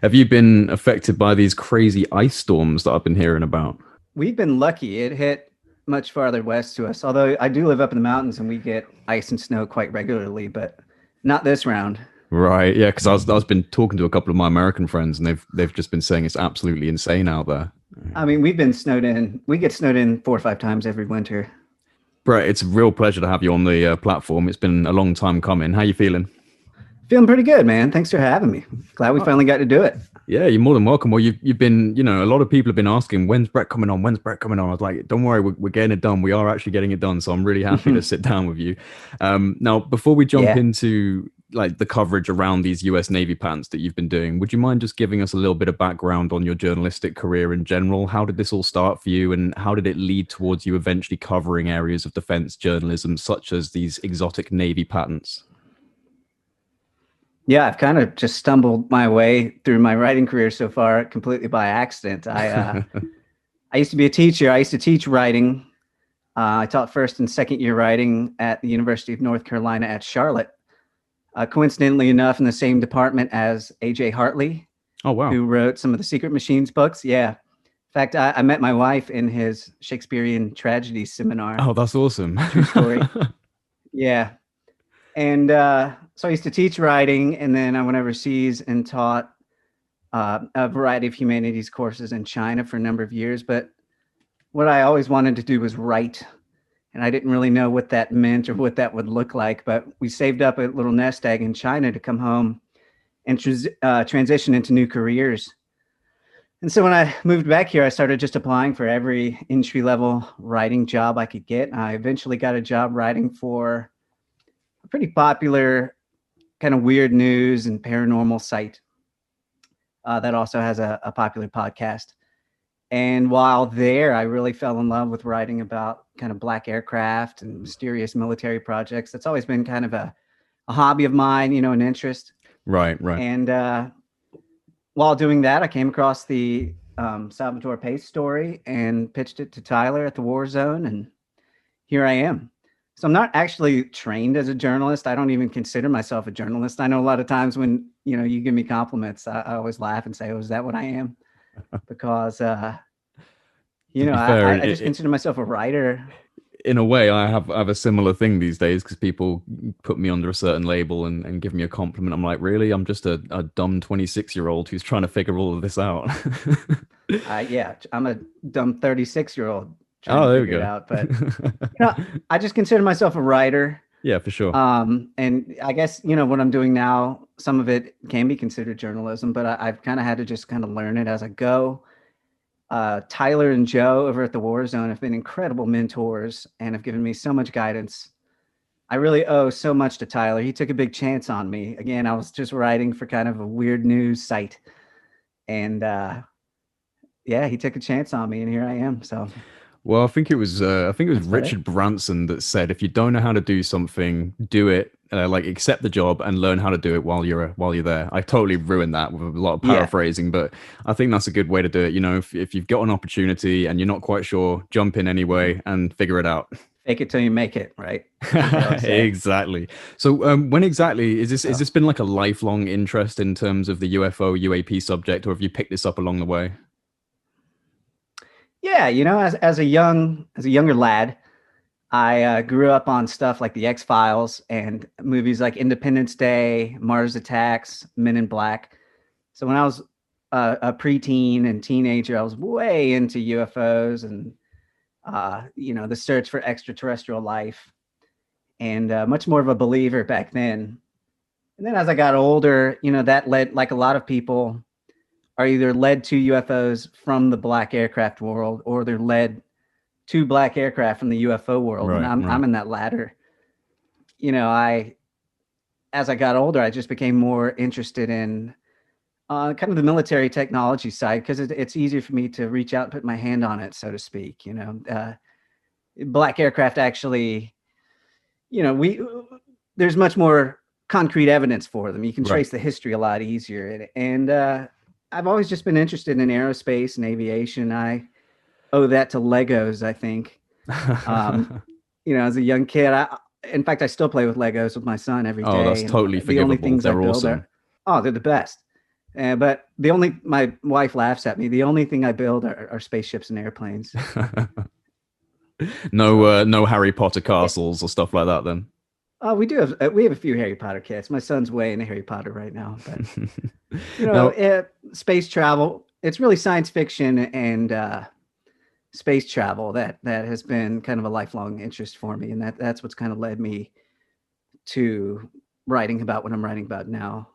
Have you been affected by these crazy ice storms that I've been hearing about? We've been lucky. It hit much farther west to us, although I do live up in the mountains and we get ice and snow quite regularly, but not this round. Right, yeah, because I was been talking to a couple of my American friends, and they've just been saying it's absolutely insane out there. I mean, we've been snowed in. We get snowed in 4 or 5 times every winter. Brett, it's a real pleasure to have you on the platform. It's been a long time coming. How you feeling? Feeling pretty good, man. Thanks for having me. Glad we finally got to do it. Yeah, you're more than welcome. Well, you've been, a lot of people have been asking, when's Brett coming on? When's Brett coming on? I was like, don't worry, we're getting it done. We are actually getting it done. So I'm really happy to sit down with you. Now, before we jump Yeah. into like the coverage around these US Navy patents that you've been doing, would you mind just giving us a little bit of background on your journalistic career in general? How did this all start for you, and how did it lead towards you eventually covering areas of defense journalism, such as these exotic Navy patents? Yeah, I've kind of just stumbled my way through my writing career so far completely by accident. I used to be a teacher. I used to teach writing. I taught first and second year writing at the University of North Carolina at Charlotte. Coincidentally enough, in the same department as A.J. Hartley, Oh, wow. who wrote some of the Secret Machines books. Yeah. In fact, I met my wife in his Shakespearean tragedy seminar. Oh, that's awesome. True story. Yeah. And so I used to teach writing, and then I went overseas and taught a variety of humanities courses in China for a number of years. But what I always wanted to do was write. And I didn't really know what that meant or what that would look like. But we saved up a little nest egg in China to come home and transition into new careers. And so when I moved back here, I started just applying for every entry level writing job I could get. I eventually got a job writing for a pretty popular kind of weird news and paranormal site that also has a popular podcast. And while there, I really fell in love with writing about kind of black aircraft and mysterious military projects. That's always been kind of a hobby of mine, an interest. Right, right. And while doing that, I came across the Salvatore Pais story and pitched it to Tyler at the Warzone. And here I am. So I'm not actually trained as a journalist. I don't even consider myself a journalist. I know a lot of times when, you give me compliments, I always laugh and say, oh, is that what I am? Because, To be fair, I just consider myself a writer. in a way, I have a similar thing these days because people put me under a certain label and give me a compliment. I'm like, really? I'm just a dumb 26-year-old who's trying to figure all of this out. Yeah, I'm a dumb 36-year-old trying Oh, to there we figure it go. out. But, I just consider myself a writer. Yeah, for sure. And I guess, what I'm doing now, some of it can be considered journalism, but I've kind of had to just kind of learn it as I go. Tyler and Joe over at the Warzone have been incredible mentors and have given me so much guidance. I really owe so much to Tyler. He took a big chance on me. Again, I was just writing for kind of a weird news site. And yeah, he took a chance on me and here I am. So Well, I think it was that's about it. Richard Branson that said, if you don't know how to do something, do it. Like accept the job and learn how to do it while you're there. I totally ruined that with a lot of Yeah. paraphrasing, but I think that's a good way to do it. If you've got an opportunity and you're not quite sure, jump in anyway and figure it out. Fake it till you make it, right? As they always say. Exactly. So, when exactly is this? Is So this been like a lifelong interest in terms of the UFO UAP subject, or have you picked this up along the way? yeah, as a younger lad, I grew up on stuff like the X Files and movies like Independence Day, Mars Attacks, Men in Black. So when I was a preteen and teenager, I was way into UFOs and the search for extraterrestrial life, and much more of a believer back then. And then as I got older, that led, like a lot of people, are either led to UFOs from the black aircraft world or they're led to black aircraft from the UFO world. And Right, I'm right. I'm in that latter. I as I got older, I just became more interested in kind of the military technology side because it's easier for me to reach out and put my hand on it, so to speak. Black aircraft actually, we there's much more concrete evidence for them. You can Right. trace the history a lot easier, and I've always just been interested in aerospace and aviation. I owe that to Legos, I think. Um, as a young kid, in fact, I still play with Legos with my son every Oh, day, that's and totally the only forgivable. things I They're build awesome. are, oh, they're the best. But my wife laughs at me. The only thing I build are spaceships and airplanes. No, So no Harry Potter yeah, castles or stuff like that then. we have a few Harry Potter kits. My son's way into Harry Potter right now, but Now, space travel. It's really science fiction and space travel that has been kind of a lifelong interest for me, and that's what's kind of led me to writing about what I'm writing about now.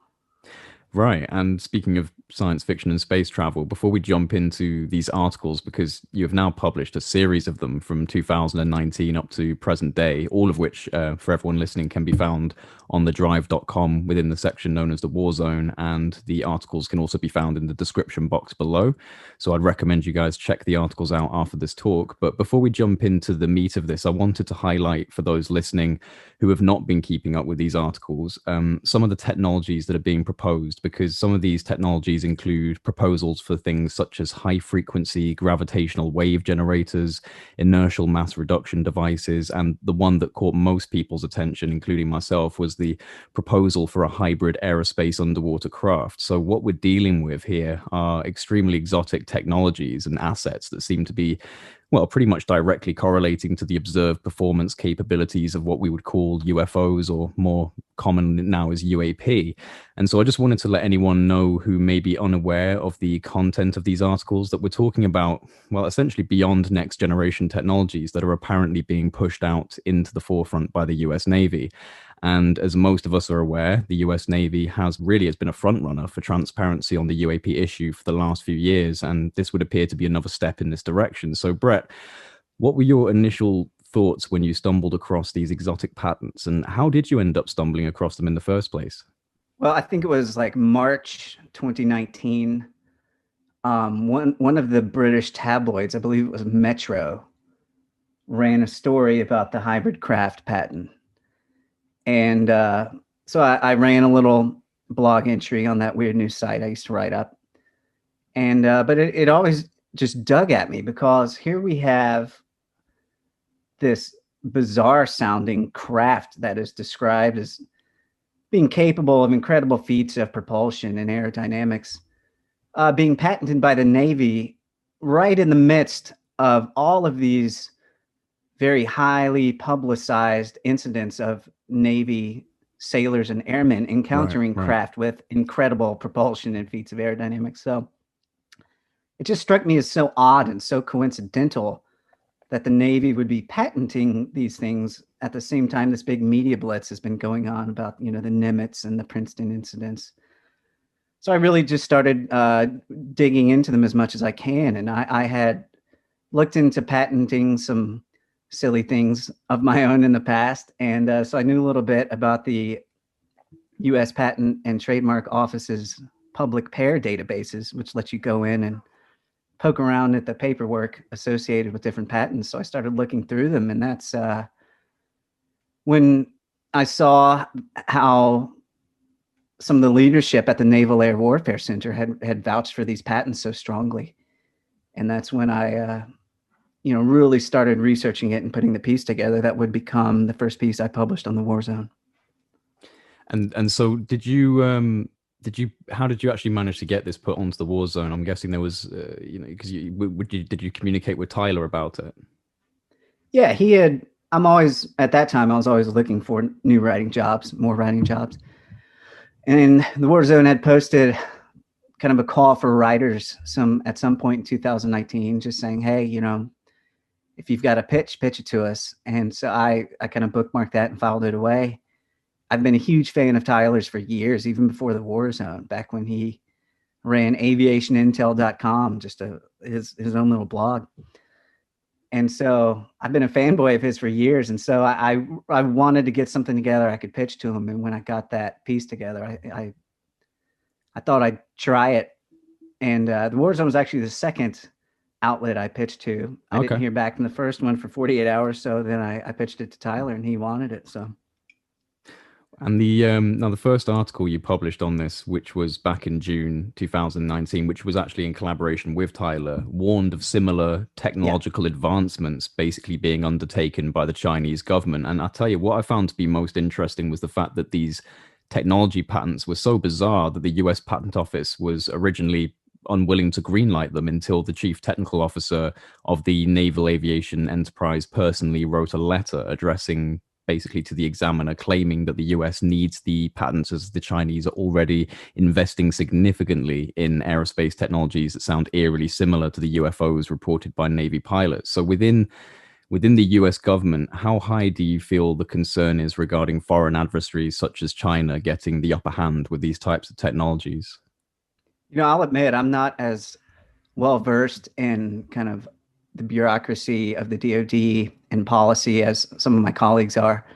right. And speaking of science fiction and space travel, before we jump into these articles, because you have now published a series of them from 2019 up to present day, all of which, for everyone listening, can be found on thedrive.com within the section known as the Warzone. And the articles can also be found in the description box below. So I'd recommend you guys check the articles out after this talk. But before we jump into the meat of this, I wanted to highlight for those listening who have not been keeping up with these articles, some of the technologies that are being proposed, because some of these technologies include proposals for things such as high frequency gravitational wave generators, inertial mass reduction devices, and the one that caught most people's attention, including myself, was the proposal for a hybrid aerospace underwater craft. So what we're dealing with here are extremely exotic technologies and assets that seem to be, well, pretty much directly correlating to the observed performance capabilities of what we would call UFOs, or more common now as UAP. And so I just wanted to let anyone know who may be unaware of the content of these articles that we're talking about, well, essentially beyond next generation technologies that are apparently being pushed out into the forefront by the US Navy. And as most of us are aware, the US Navy has been a front runner for transparency on the UAP issue for the last few years. And this would appear to be another step in this direction. So, Brett, what were your initial thoughts when you stumbled across these exotic patents, and how did you end up stumbling across them in the first place? Well, I think it was like March 2019. One of the British tabloids, I believe it was Metro, ran a story about the hybrid craft patent. And so I ran a little blog entry on that weird news site I used to write up. And but it always just dug at me, because here we have this bizarre sounding craft that is described as being capable of incredible feats of propulsion and aerodynamics, being patented by the Navy right in the midst of all of these very highly publicized incidents of Navy sailors and airmen Right, encountering right. craft with incredible propulsion and feats of aerodynamics. So it just struck me as so odd and so coincidental that the Navy would be patenting these things at the same time this big media blitz has been going on about, the Nimitz and the Princeton incidents. So I really just started digging into them as much as I can. And I had looked into patenting some silly things of my own in the past. And so I knew a little bit about the U.S. Patent and Trademark Office's public pair databases, which lets you go in and poke around at the paperwork associated with different patents. So I started looking through them, and that's when I saw how some of the leadership at the Naval Air Warfare Center had vouched for these patents so strongly. And that's when I really started researching it and putting the piece together that would become the first piece I published on the Warzone. And so how did you actually manage to get this put onto the Warzone? I'm guessing there was, because did you communicate with Tyler about it? Yeah, at that time, I was always looking for new writing jobs, more writing jobs. And the Warzone had posted kind of a call for writers at some point in 2019, just saying, hey, if you've got a pitch it to us. And so I kind of bookmarked that and filed it away. I've been a huge fan of Tyler's for years, even before the Warzone, back when he ran aviationintel.com, just his own little blog. And so I've been a fanboy of his for years. And so I wanted to get something together I could pitch to him. And when I got that piece together, I thought I'd try it. And the Warzone was actually the second outlet I pitched to. I didn't hear back from the first one for 48 hours. So then I pitched it to Tyler, and he wanted it. So. And now the first article you published on this, which was back in June 2019, which was actually in collaboration with Tyler, warned of similar technological advancements basically being undertaken by the Chinese government. And I tell you, what I found to be most interesting was the fact that these technology patents were so bizarre that the US Patent Office was originally unwilling to greenlight them until the chief technical officer of the Naval Aviation Enterprise personally wrote a letter addressing basically to the examiner, claiming that the US needs the patents as the Chinese are already investing significantly in aerospace technologies that sound eerily similar to the UFOs reported by Navy pilots. So within the US government, how high do you feel the concern is regarding foreign adversaries such as China getting the upper hand with these types of technologies? I'll admit I'm not as well versed in kind of the bureaucracy of the DoD and policy as some of my colleagues are.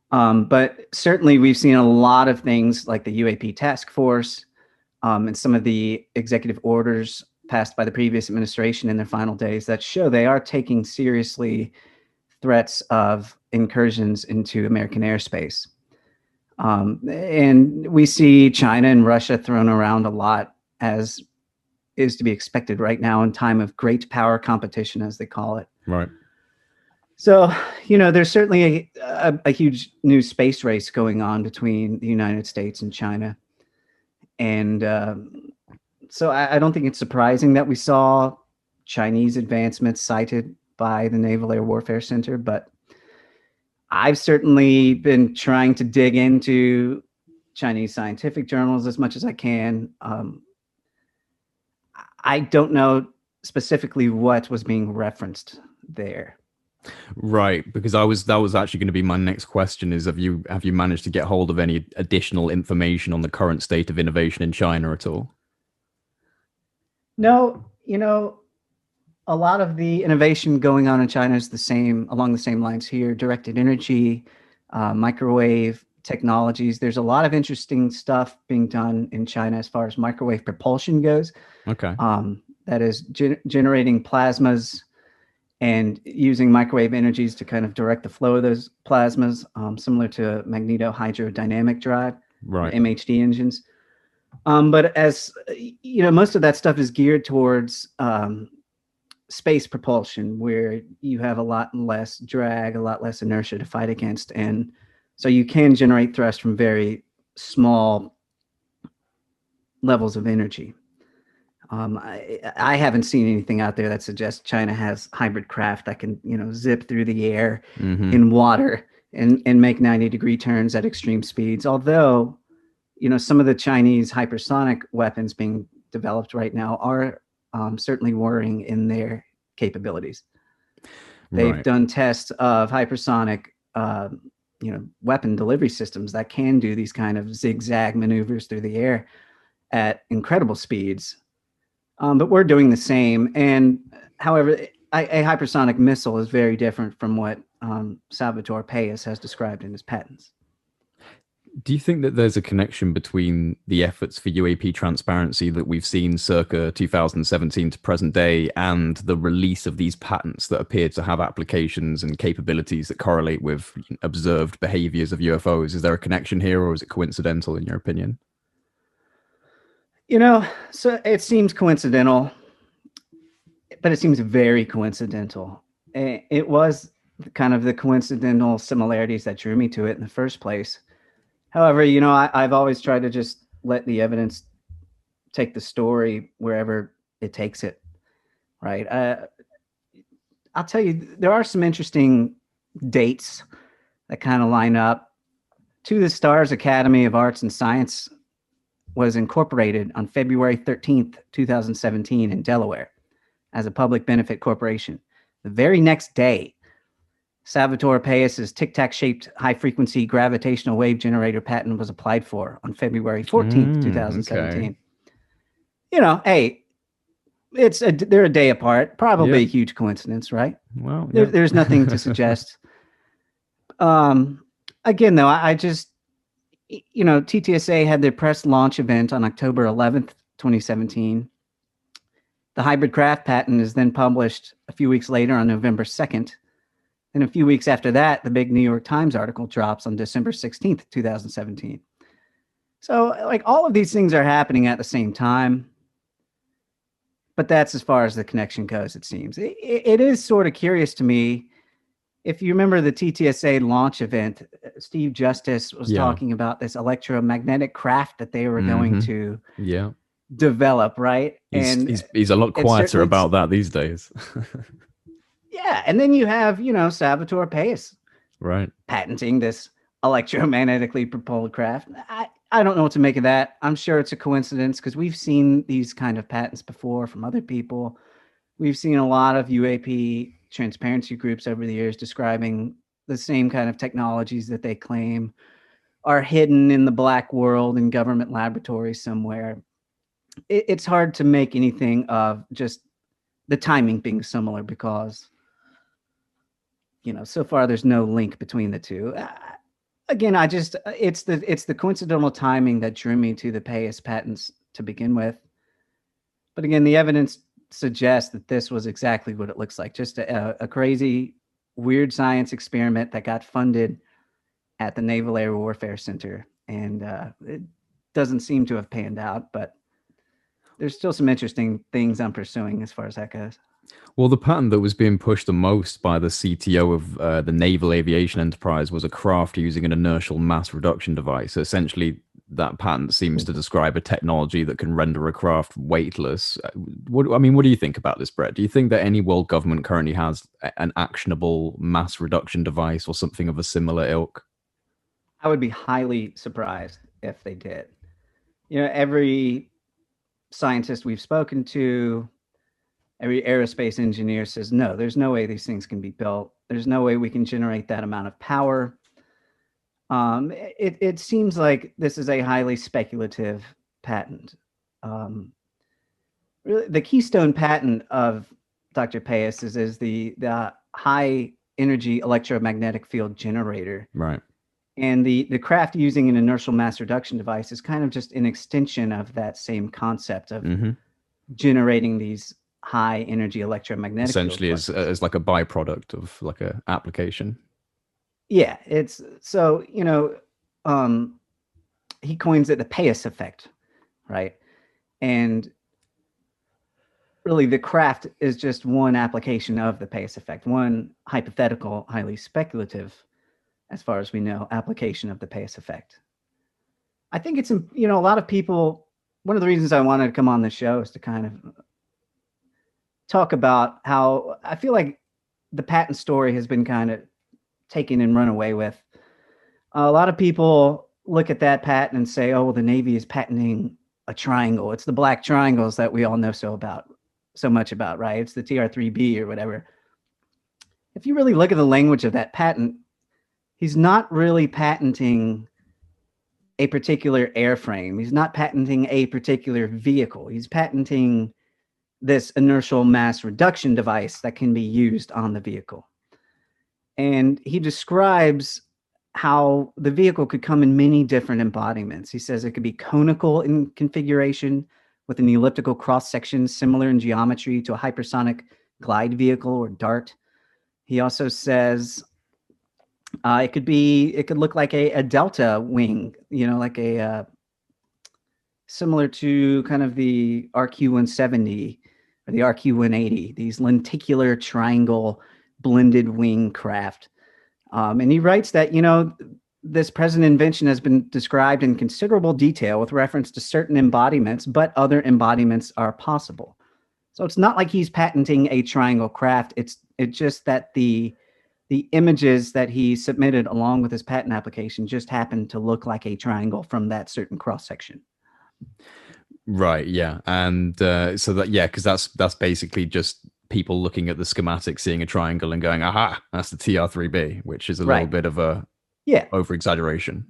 But certainly we've seen a lot of things like the UAP task force and some of the executive orders passed by the previous administration in their final days that show they are taking seriously threats of incursions into American airspace. And we see China and Russia thrown around a lot, as is to be expected right now in time of great power competition, as they call it. Right. So, there's certainly a huge new space race going on between the United States and China. And so I don't think it's surprising that we saw Chinese advancements cited by the Naval Air Warfare Center, but I've certainly been trying to dig into Chinese scientific journals as much as I can. I don't know specifically what was being referenced there. Right, because that was actually going to be my next question is have you managed to get hold of any additional information on the current state of innovation in China at all? No, a lot of the innovation going on in China is along the same lines here: directed energy, microwave technologies. There's a lot of interesting stuff being done in China as far as microwave propulsion goes. Okay. That is generating plasmas and using microwave energies to kind of direct the flow of those plasmas, similar to magnetohydrodynamic drive, right, MHD engines. But as most of that stuff is geared towards space propulsion, where you have a lot less drag, a lot less inertia to fight against. And so you can generate thrust from very small levels of energy. I haven't seen anything out there that suggests China has hybrid craft that can, zip through the air in water and make 90-degree turns at extreme speeds. Although, some of the Chinese hypersonic weapons being developed right now are certainly worrying in their capabilities. They've done tests of hypersonic, weapon delivery systems that can do these kind of zigzag maneuvers through the air at incredible speeds. But we're doing the same. And however, a hypersonic missile is very different from what Salvatore Pais has described in his patents. Do you think that there's a connection between the efforts for UAP transparency that we've seen circa 2017 to present day and the release of these patents that appear to have applications and capabilities that correlate with observed behaviors of UFOs? Is there a connection here, or is it coincidental in your opinion? So it seems coincidental, but it seems very coincidental. It was kind of the coincidental similarities that drew me to it in the first place. However, I've always tried to just let the evidence take the story wherever it takes it, right? I'll tell you, there are some interesting dates that kind of line up. To the Stars Academy of Arts and Science was incorporated on February 13th, 2017 in Delaware as a public benefit corporation. The very next day, Salvatore Pais' tic-tac-shaped high-frequency gravitational wave generator patent was applied for on February 14th, 2017. Okay. Hey, they're a day apart. Probably a huge coincidence, right? Well, there's nothing to suggest. Again, though, I just, TTSA had their press launch event on October 11th, 2017. The hybrid craft patent is then published a few weeks later on November 2nd. And a few weeks after that, the big New York Times article drops on December 16th, 2017. So all of these things are happening at the same time. But that's as far as the connection goes, it seems. It is sort of curious to me. If you remember the TTSA launch event, Steve Justice was Yeah. talking about this electromagnetic craft that they were going to Yeah. develop, right? He's a lot it's quieter certainly about that these days. yeah. And then you have, Salvatore Pais Right. patenting this electromagnetically propelled craft. I don't know what to make of that. I'm sure it's a coincidence because we've seen these kind of patents before from other people. We've seen a lot of UAP transparency groups over the years describing the same kind of technologies that they claim are hidden in the black world in government laboratories somewhere. It's hard to make anything of just the timing being similar because, so far there's no link between the two. Again, it's the coincidental timing that drew me to the Pais patents to begin with. But again, the evidence suggests that this was exactly what it looks like. Just a crazy, weird science experiment that got funded at the Naval Air Warfare Center. And it doesn't seem to have panned out, but there's still some interesting things I'm pursuing as far as that goes. Well, the patent that was being pushed the most by the CTO of the Naval Aviation Enterprise was a craft using an inertial mass reduction device. So essentially, that patent seems to describe a technology that can render a craft weightless. What do you think about this, Brett? Do you think that any world government currently has an actionable mass reduction device or something of a similar ilk? I would be highly surprised if they did. Every scientist we've spoken to, every aerospace engineer says, no, there's no way these things can be built. There's no way we can generate that amount of power. It seems like this is a highly speculative patent. Really, the keystone patent of Dr. Pais is the high energy electromagnetic field generator. Right. And the craft using an inertial mass reduction device is kind of just an extension of that same concept of generating these high energy electromagnetic essentially field as like a byproduct of like a application. Yeah, it's so he coins it the Pais effect, right? And really the craft is just one application of the Pais effect, one hypothetical, highly speculative, as far as we know, application of the Pais effect. I think it's, a lot of people, one of the reasons I wanted to come on the show is to kind of talk about how I feel like the patent story has been kind of taken and run away with. A lot of people look at that patent and say, oh, well, the Navy is patenting a triangle. It's the black triangles that we all know so much about, right? It's the TR-3B or whatever. If you really look at the language of that patent, he's not really patenting a particular airframe. He's not patenting a particular vehicle. He's patenting this inertial mass reduction device that can be used on the vehicle. And he describes how the vehicle could come in many different embodiments. He says it could be conical in configuration with an elliptical cross-section similar in geometry to a hypersonic glide vehicle or dart. He also says it could look like a delta wing, like a similar to kind of the RQ-170 or the RQ-180, these lenticular triangle blended wing craft. And he writes that, this present invention has been described in considerable detail with reference to certain embodiments, but other embodiments are possible. So it's not like he's patenting a triangle craft. It's just that the images that he submitted along with his patent application just happened to look like a triangle from that certain cross-section. Right. Yeah. And so that, yeah, because that's basically just people looking at the schematic, seeing a triangle and going, aha, that's the TR-3B, which is a little bit of a over exaggeration.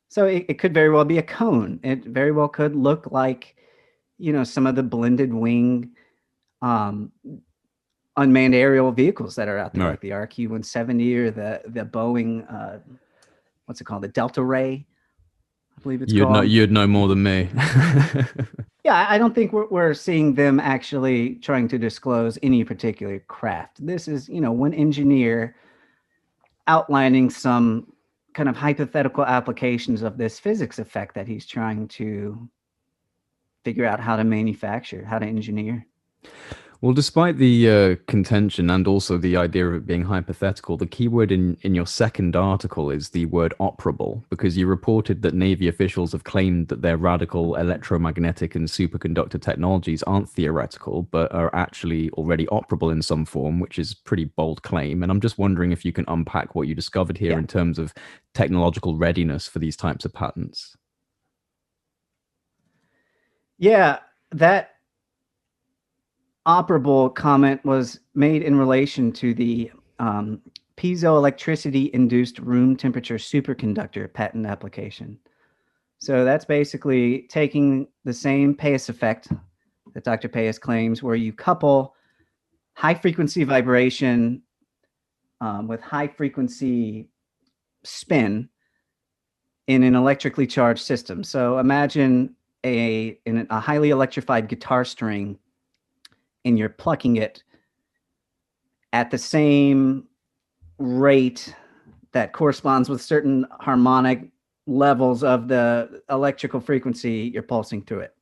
So it could very well be a cone. It very well could look like, some of the blended wing unmanned aerial vehicles that are out there, like the RQ-170 or the Boeing, what's it called? The Delta Ray, I believe it's called. You'd know more than me. Yeah, I don't think we're seeing them actually trying to disclose any particular craft. This is, one engineer outlining some kind of hypothetical applications of this physics effect that he's trying to figure out how to manufacture, how to engineer. Well, despite the contention and also the idea of it being hypothetical, the keyword in your second article is the word operable, because you reported that Navy officials have claimed that their radical electromagnetic and superconductor technologies aren't theoretical, but are actually already operable in some form, which is a pretty bold claim. And I'm just wondering if you can unpack what you discovered here Yeah. in terms of technological readiness for these types of patents. Yeah, that operable comment was made in relation to the piezoelectricity induced room temperature superconductor patent application. So that's basically taking the same Pais effect that Dr. Pais claims, where you couple high frequency vibration with high frequency spin in an electrically charged system. So imagine a highly electrified guitar string, and you're plucking it at the same rate that corresponds with certain harmonic levels of the electrical frequency you're pulsing through it.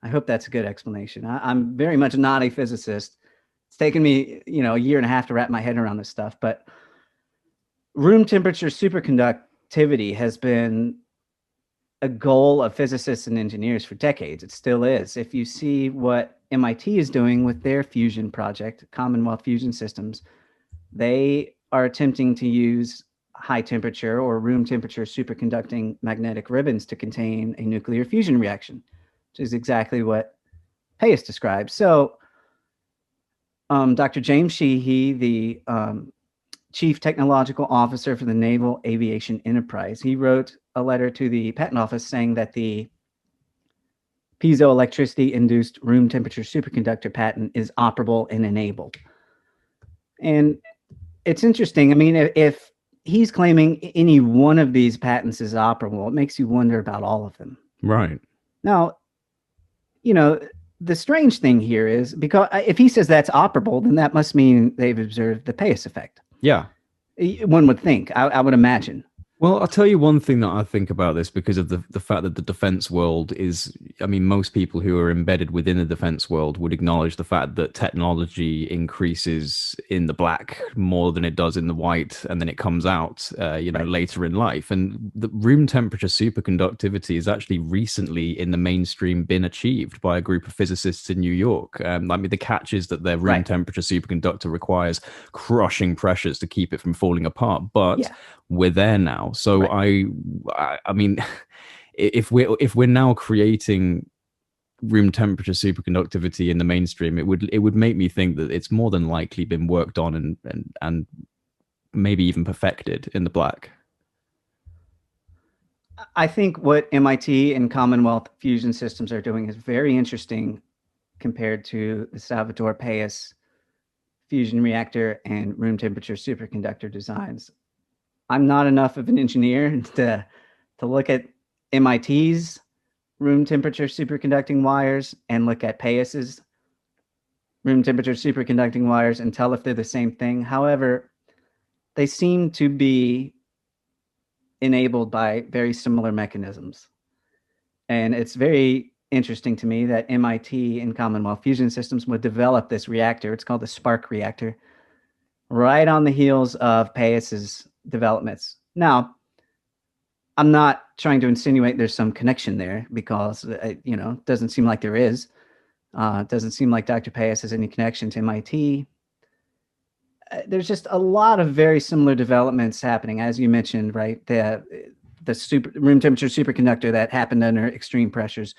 I hope that's a good explanation. I'm very much not a physicist. It's taken me, a year and a half to wrap my head around this stuff, but room temperature superconductivity has been a goal of physicists and engineers for decades. It still is. If you see what MIT is doing with their fusion project, Commonwealth Fusion Systems, they are attempting to use high temperature or room temperature superconducting magnetic ribbons to contain a nuclear fusion reaction, which is exactly what Pais describes. So Dr. James Sheehy, the Chief Technological Officer for the Naval Aviation Enterprise, he wrote a letter to the patent office saying that the piezoelectricity induced room temperature superconductor patent is operable and enabled. And it's interesting. I mean, if he's claiming any one of these patents is operable, it makes you wonder about all of them. Right. Now, the strange thing here is, because if he says that's operable, then that must mean they've observed the Pais effect. Yeah. One would think, I would imagine. Well, I'll tell you one thing that I think about this, because of the fact that the defense world is, I mean, most people who are embedded within the defense world would acknowledge the fact that technology increases in the black more than it does in the white, and then it comes out, right, later in life. And the room temperature superconductivity has actually recently in the mainstream been achieved by a group of physicists in New York. I mean, the catch is that their room temperature superconductor requires crushing pressures to keep it from falling apart, but we're there now. So I mean, if we're now creating room temperature superconductivity in the mainstream, it would make me think that it's more than likely been worked on and maybe even perfected in the black. I think what MIT and Commonwealth Fusion Systems are doing is very interesting compared to the Salvatore Pais fusion reactor and room temperature superconductor designs. I'm not enough of an engineer to look at MIT's room temperature superconducting wires and look at Pais's room temperature superconducting wires and tell if they're the same thing. However, they seem to be enabled by very similar mechanisms. And it's very interesting to me that MIT and Commonwealth Fusion Systems would develop this reactor. It's called the Spark reactor, right on the heels of Pais's developments. Now, I'm not trying to insinuate there's some connection there, because it doesn't seem like there is. It doesn't seem like Dr. Pais has any connection to MIT. There's just a lot of very similar developments happening, as you mentioned, right? The room temperature superconductor that happened under extreme pressures.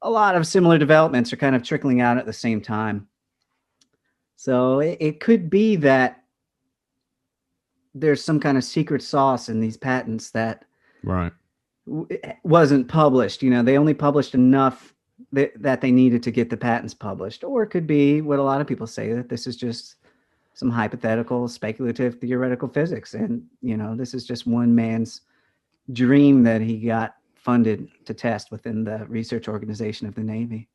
A lot of similar developments are kind of trickling out at the same time. So it could be that there's some kind of secret sauce in these patents that wasn't published. They only published enough that they needed to get the patents published. Or it could be what a lot of people say, that this is just some hypothetical, speculative, theoretical physics. And, this is just one man's dream that he got funded to test within the research organization of the Navy.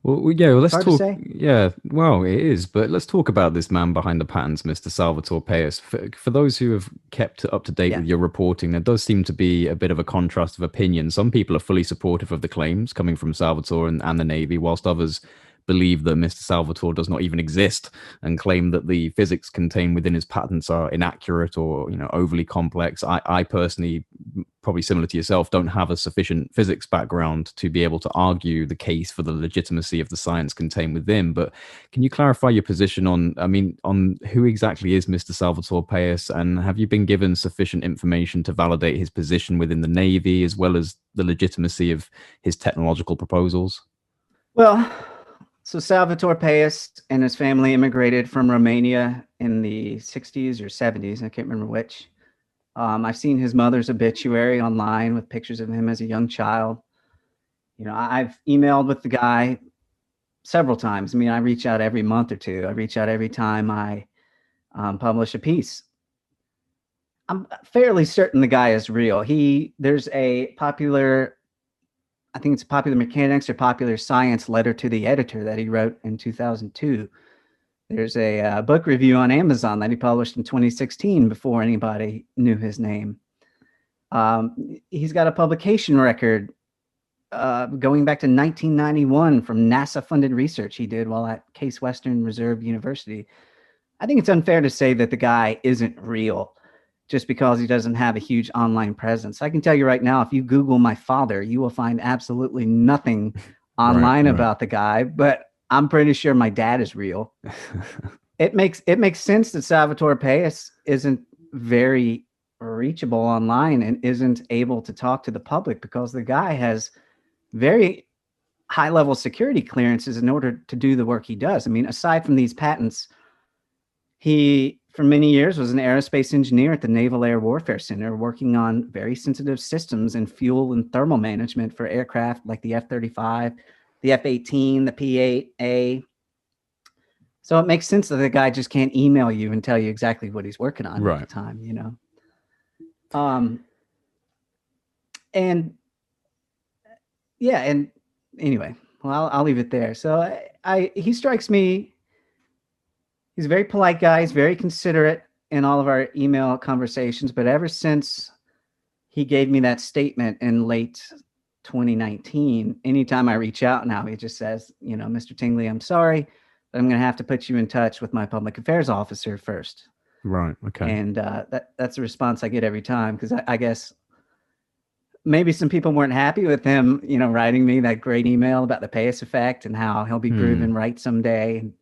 Well, yeah, well, let's talk. Yeah, well, it is, but let's talk about this man behind the patents, Mr. Salvatore Pais. For those who have kept up to date with your reporting, there does seem to be a bit of a contrast of opinion. Some people are fully supportive of the claims coming from Salvatore and the Navy, whilst others believe that Mr. Salvatore does not even exist and claim that the physics contained within his patents are inaccurate or, overly complex. I personally, probably similar to yourself, don't have a sufficient physics background to be able to argue the case for the legitimacy of the science contained within. But can you clarify your position on who exactly is Mr. Salvatore Pais, and have you been given sufficient information to validate his position within the Navy as well as the legitimacy of his technological proposals? Well, so Salvatore Pais and his family immigrated from Romania in the 60s or 70s. I can't remember which. I've seen his mother's obituary online with pictures of him as a young child. I've emailed with the guy several times. I mean, I reach out every month or two. I reach out every time I publish a piece. I'm fairly certain the guy is real. There's a popular, I think it's Popular Mechanics or Popular Science letter to the editor that he wrote in 2002. There's a book review on Amazon that he published in 2016 before anybody knew his name. He's got a publication record going back to 1991 from NASA-funded research he did while at Case Western Reserve University. I think it's unfair to say that the guy isn't real just because he doesn't have a huge online presence. I can tell you right now, if you Google my father, you will find absolutely nothing online about the guy, but I'm pretty sure my dad is real. It makes sense that Salvatore Pais isn't very reachable online and isn't able to talk to the public because the guy has very high-level security clearances in order to do the work he does. I mean, aside from these patents, he, for many years, was an aerospace engineer at the Naval Air Warfare Center, working on very sensitive systems and fuel and thermal management for aircraft like the F-35, the F-18, the P-8A. So it makes sense that the guy just can't email you and tell you exactly what he's working on at the time, And yeah, and anyway, well, I'll leave it there. So he strikes me, he's a very polite guy. He's very considerate in all of our email conversations. But ever since he gave me that statement in late 2019, anytime I reach out now, he just says, Mr. Tingley, I'm sorry, but I'm going to have to put you in touch with my public affairs officer first. Right. Okay. And that's the response I get every time, because I guess maybe some people weren't happy with him, writing me that great email about the Pais effect and how he'll be proven right someday. And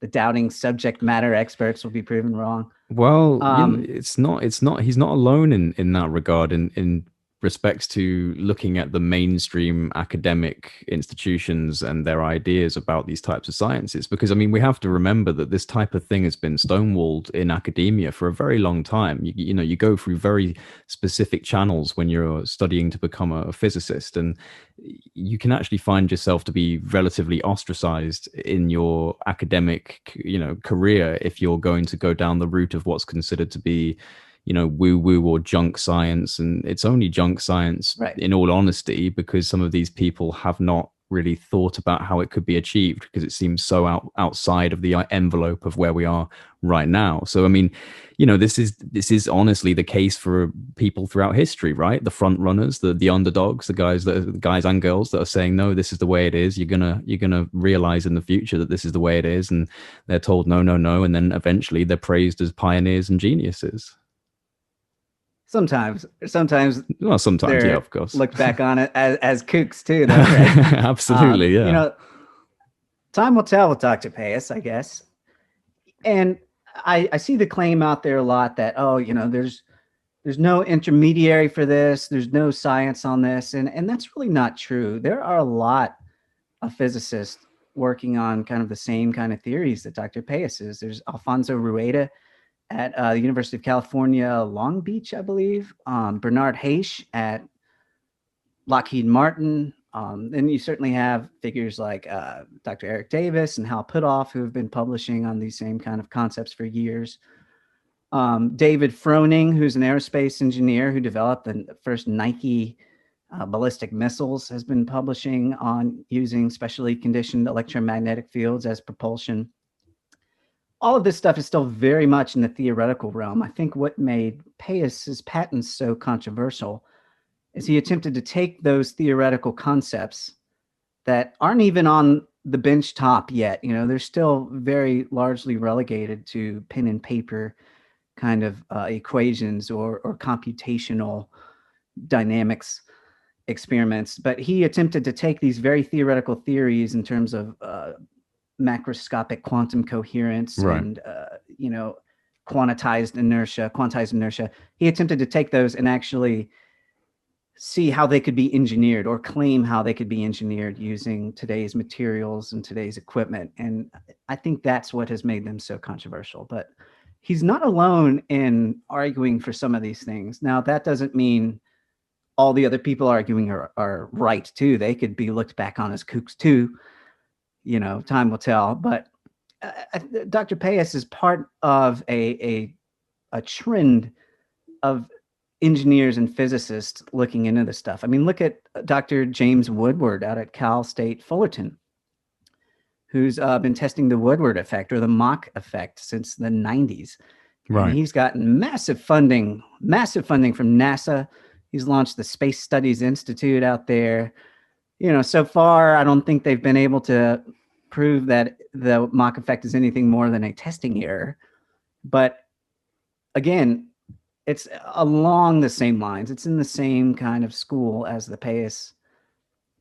the doubting subject matter experts will be proven wrong. Well, it's not, he's not alone in that regard, in respects to looking at the mainstream academic institutions and their ideas about these types of sciences. Because, I mean, we have to remember that this type of thing has been stonewalled in academia for a very long time. You go through very specific channels when you're studying to become a physicist, and you can actually find yourself to be relatively ostracized in your academic, career if you're going to go down the route of what's considered to be woo-woo or junk science. And it's only junk science, in all honesty, because some of these people have not really thought about how it could be achieved, because it seems so outside of the envelope of where we are right now. So, I mean, this is honestly the case for people throughout history, right? The front runners, the underdogs, the guys and girls that are saying, no, this is the way it is. You're gonna realize in the future that this is the way it is, and they're told no, no, no, and then eventually they're praised as pioneers and geniuses. Sometimes, well, sometimes, yeah, of course. Look back on it as kooks too, though, right? Absolutely, yeah. Time will tell with Dr. Pais, I guess. And I see the claim out there a lot that, there's no intermediary for this, there's no science on this, and that's really not true. There are a lot of physicists working on kind of the same kind of theories that Dr. Pais is. There's Alfonso Rueda at the University of California, Long Beach, I believe. Bernard Haish at Lockheed Martin. And you certainly have figures like Dr. Eric Davis and Hal Puthoff, who have been publishing on these same kind of concepts for years. David Froning, who's an aerospace engineer who developed the first Nike ballistic missiles, has been publishing on using specially conditioned electromagnetic fields as propulsion. All of this stuff is still very much in the theoretical realm. I think what made Pais's patents so controversial is he attempted to take those theoretical concepts that aren't even on the bench top yet. You know, they're still very largely relegated to pen and paper kind of equations or computational dynamics experiments. But he attempted to take these very theoretical theories in terms of macroscopic quantum coherence and you know, quantized inertia. He attempted to take those and actually see how they could be engineered, or claim how they could be engineered using today's materials and today's equipment. And I think that's what has made them so controversial. But he's not alone in arguing for some of these things. Now, that doesn't mean all the other people arguing are right too. They could be looked back on as kooks too. You know, time will tell. But Dr. Pais is part of a trend of engineers and physicists looking into this stuff. I mean, look at Dr. James Woodward out at Cal State Fullerton, who's been testing the Woodward effect, or the Mach effect, since the 90s. And he's gotten massive funding from NASA. He's launched the Space Studies Institute out there. You know, so far, I don't think they've been able to prove that the Mach effect is anything more than a testing error. But again, it's along the same lines. It's in the same kind of school as the Pais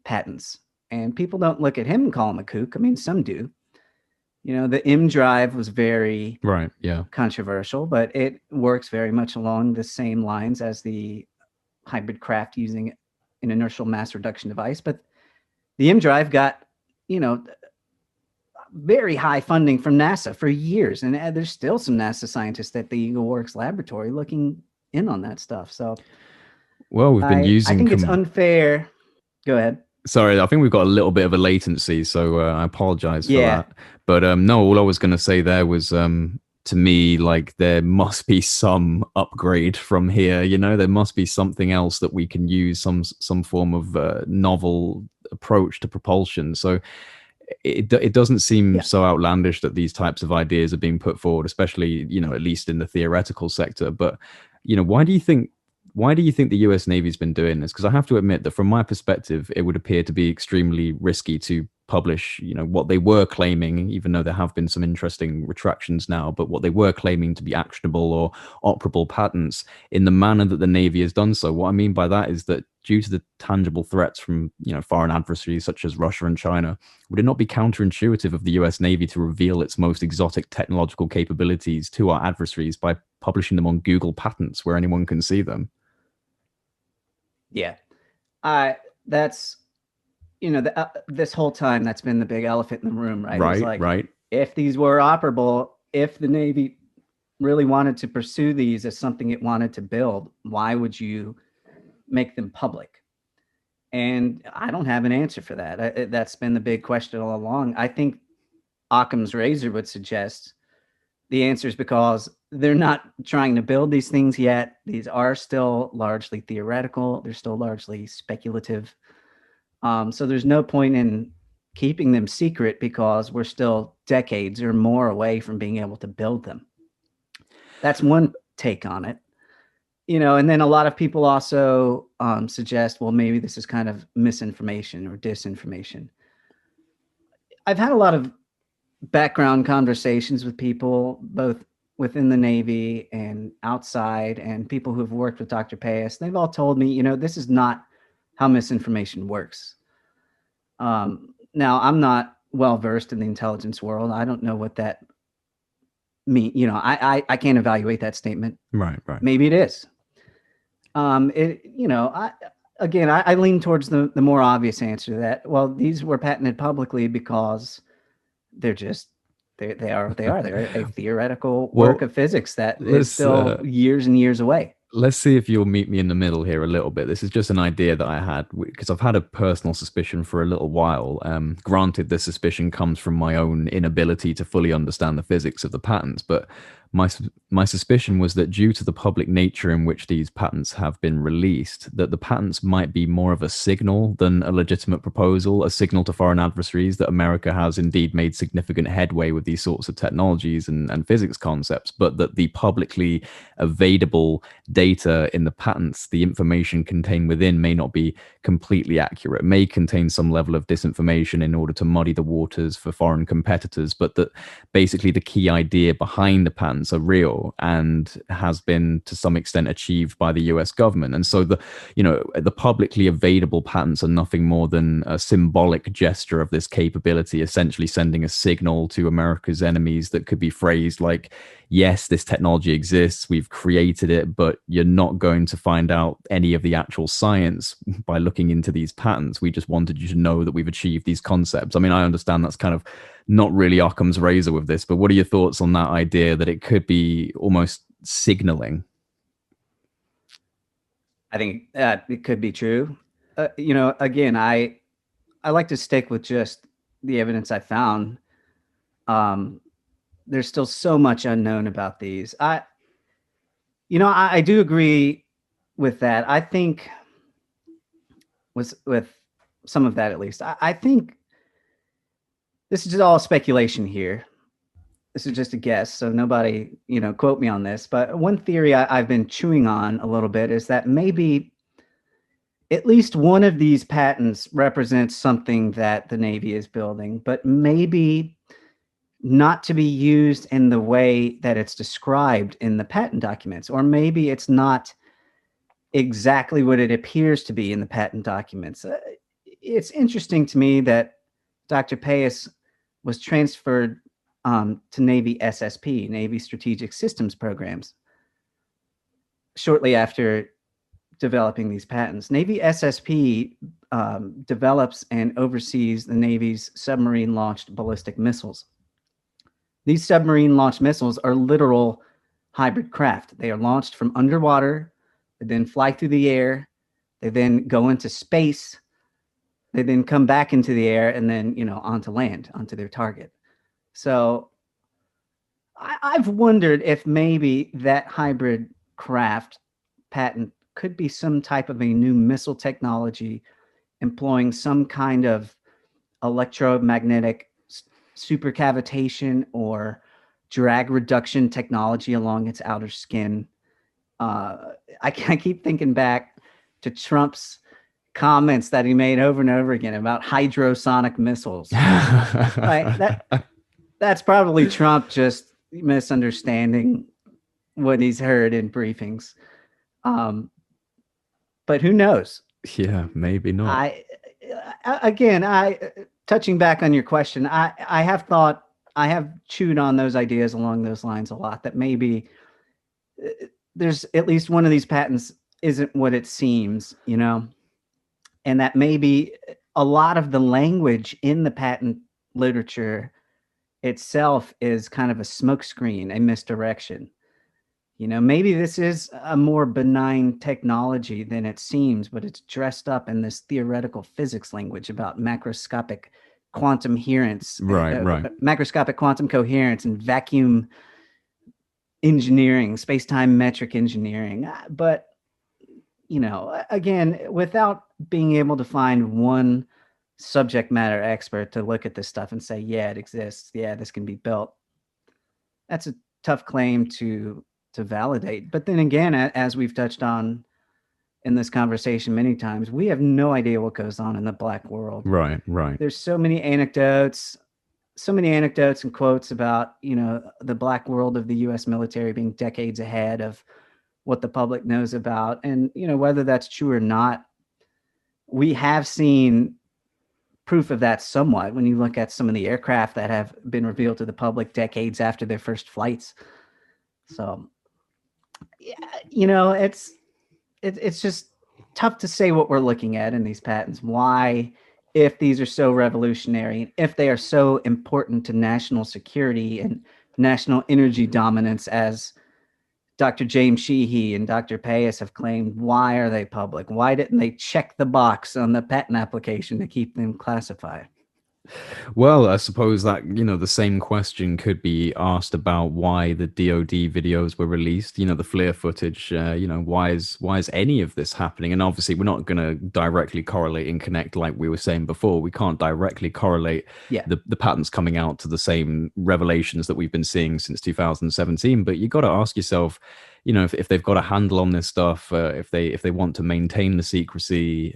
patents. And people don't look at him and call him a kook. I mean, some do. You know, the M drive was very controversial, but it works very much along the same lines as the hybrid craft using an inertial mass reduction device. But the M drive got, you know, very high funding from NASA for years. And there's still some NASA scientists at the Eagle Works laboratory looking in on that stuff. So, well, we've been using... I think it's unfair. Go ahead. Sorry, I think we've got a little bit of a latency, so I apologize for that. But no, all I was going to say there was, to me, like, there must be some upgrade from here. You know, there must be something else that we can use, some form of novel approach to propulsion. So it doesn't seem so outlandish that these types of ideas are being put forward, especially, you know, at least in the theoretical sector. But, you know, why do you think the US Navy's been doing this? Because I have to admit that from my perspective, it would appear to be extremely risky to publish, you know, what they were claiming, even though there have been some interesting retractions now, but what they were claiming to be actionable or operable patents in the manner that the Navy has done so. What I mean by that is that due to the tangible threats from, you know, foreign adversaries such as Russia and China, would it not be counterintuitive of the US Navy to reveal its most exotic technological capabilities to our adversaries by publishing them on Google Patents where anyone can see them? Yeah, that's, you know, this whole time that's been the big elephant in the room, right? Right. If these were operable, if the Navy really wanted to pursue these as something it wanted to build, why would you make them public? And I don't have an answer for that. That's been the big question all along. I think Occam's razor would suggest the answer is because they're not trying to build these things yet. These are still largely theoretical. They're still largely speculative. So there's no point in keeping them secret because we're still decades or more away from being able to build them. That's one take on it. You know, and then a lot of people also suggest, well, maybe this is kind of misinformation or disinformation. I've had a lot of background conversations with people, both within the Navy and outside, and people who've worked with Dr. Pais. They've all told me, you know, this is not how misinformation works. Now, I'm not well versed in the intelligence world. I don't know what that means. You know, I can't evaluate that statement. Right. Maybe it is. You know, I lean towards the more obvious answer to that. Well, these were patented publicly because they're a theoretical work of physics that is still years and years away. Let's see if you'll meet me in the middle here a little bit. This is just an idea that I had because I've had a personal suspicion for a little while. Granted, the suspicion comes from my own inability to fully understand the physics of the patents, but My suspicion was that due to the public nature in which these patents have been released, that the patents might be more of a signal than a legitimate proposal, a signal to foreign adversaries that America has indeed made significant headway with these sorts of technologies and physics concepts, but that the publicly available data in the patents, the information contained within, may not be completely accurate, may contain some level of disinformation in order to muddy the waters for foreign competitors, but that basically the key idea behind the patents are real and has been to some extent achieved by the US government. And so the publicly available patents are nothing more than a symbolic gesture of this capability, essentially sending a signal to America's enemies that could be phrased like, yes, this technology exists, we've created it, but you're not going to find out any of the actual science by looking into these patents. We just wanted you to know that we've achieved these concepts. I mean, I understand that's kind of not really Occam's razor with this, but what are your thoughts on that idea that it could be almost signaling? I think it could be true. Again, I like to stick with just the evidence I found. There's still so much unknown about these. I do agree with that. I think with some of that, at least, I think this is just all speculation here. This is just a guess, so nobody, quote me on this. But one theory I've been chewing on a little bit is that maybe at least one of these patents represents something that the Navy is building, but maybe not to be used in the way that it's described in the patent documents, or maybe it's not exactly what it appears to be in the patent documents. It's interesting to me that Dr. Pais was transferred to Navy SSP, Navy Strategic Systems Programs, shortly after developing these patents. Navy SSP develops and oversees the Navy's submarine-launched ballistic missiles. These submarine-launched missiles are literal hybrid craft. They are launched from underwater, they then fly through the air, they then go into space, they then come back into the air, and then, onto land, onto their target. So I've wondered if maybe that hybrid craft patent could be some type of a new missile technology employing some kind of electromagnetic supercavitation or drag reduction technology along its outer skin. I keep thinking back to Trump's comments that he made over and over again about hydrosonic missiles. Right? That's probably Trump just misunderstanding what he's heard in briefings. But who knows? Yeah, maybe not. Touching back on your question, I have chewed on those ideas along those lines a lot, that maybe there's at least one of these patents isn't what it seems, and that maybe a lot of the language in the patent literature itself is kind of a smokescreen, a misdirection. Maybe this is a more benign technology than it seems, but it's dressed up in this theoretical physics language about macroscopic quantum coherence, macroscopic quantum coherence, and vacuum engineering, space-time metric engineering. But, again, without being able to find one subject matter expert to look at this stuff and say, yeah, it exists, yeah, this can be built, that's a tough claim to validate. But then again, as we've touched on in this conversation many times, we have no idea what goes on in the black world. Right. There's so many anecdotes and quotes about, the black world of the US military being decades ahead of what the public knows about. And, whether that's true or not, we have seen proof of that somewhat when you look at some of the aircraft that have been revealed to the public decades after their first flights. So, it's just tough to say what we're looking at in these patents. Why, if these are so revolutionary, if they are so important to national security and national energy dominance, as Dr. James Sheehy and Dr. Pais have claimed, why are they public? Why didn't they check the box on the patent application to keep them classified? Well, I suppose that, the same question could be asked about why the DoD videos were released, the FLIR footage, why is any of this happening? And obviously we're not going to directly correlate and connect like we were saying before. We can't directly correlate Yeah. the patterns coming out to the same revelations that we've been seeing since 2017. But you got to ask yourself, if they've got a handle on this stuff, if they want to maintain the secrecy,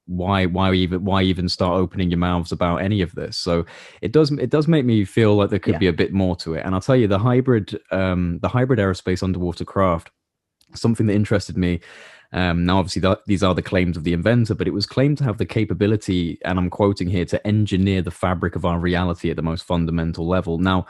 why even start opening your mouths about any of this? So it does make me feel like there could Yeah. be a bit more to it. And I'll tell you, the hybrid aerospace underwater craft, something that interested me. Now, obviously, these are the claims of the inventor, but it was claimed to have the capability, and I'm quoting here, to engineer the fabric of our reality at the most fundamental level. Now,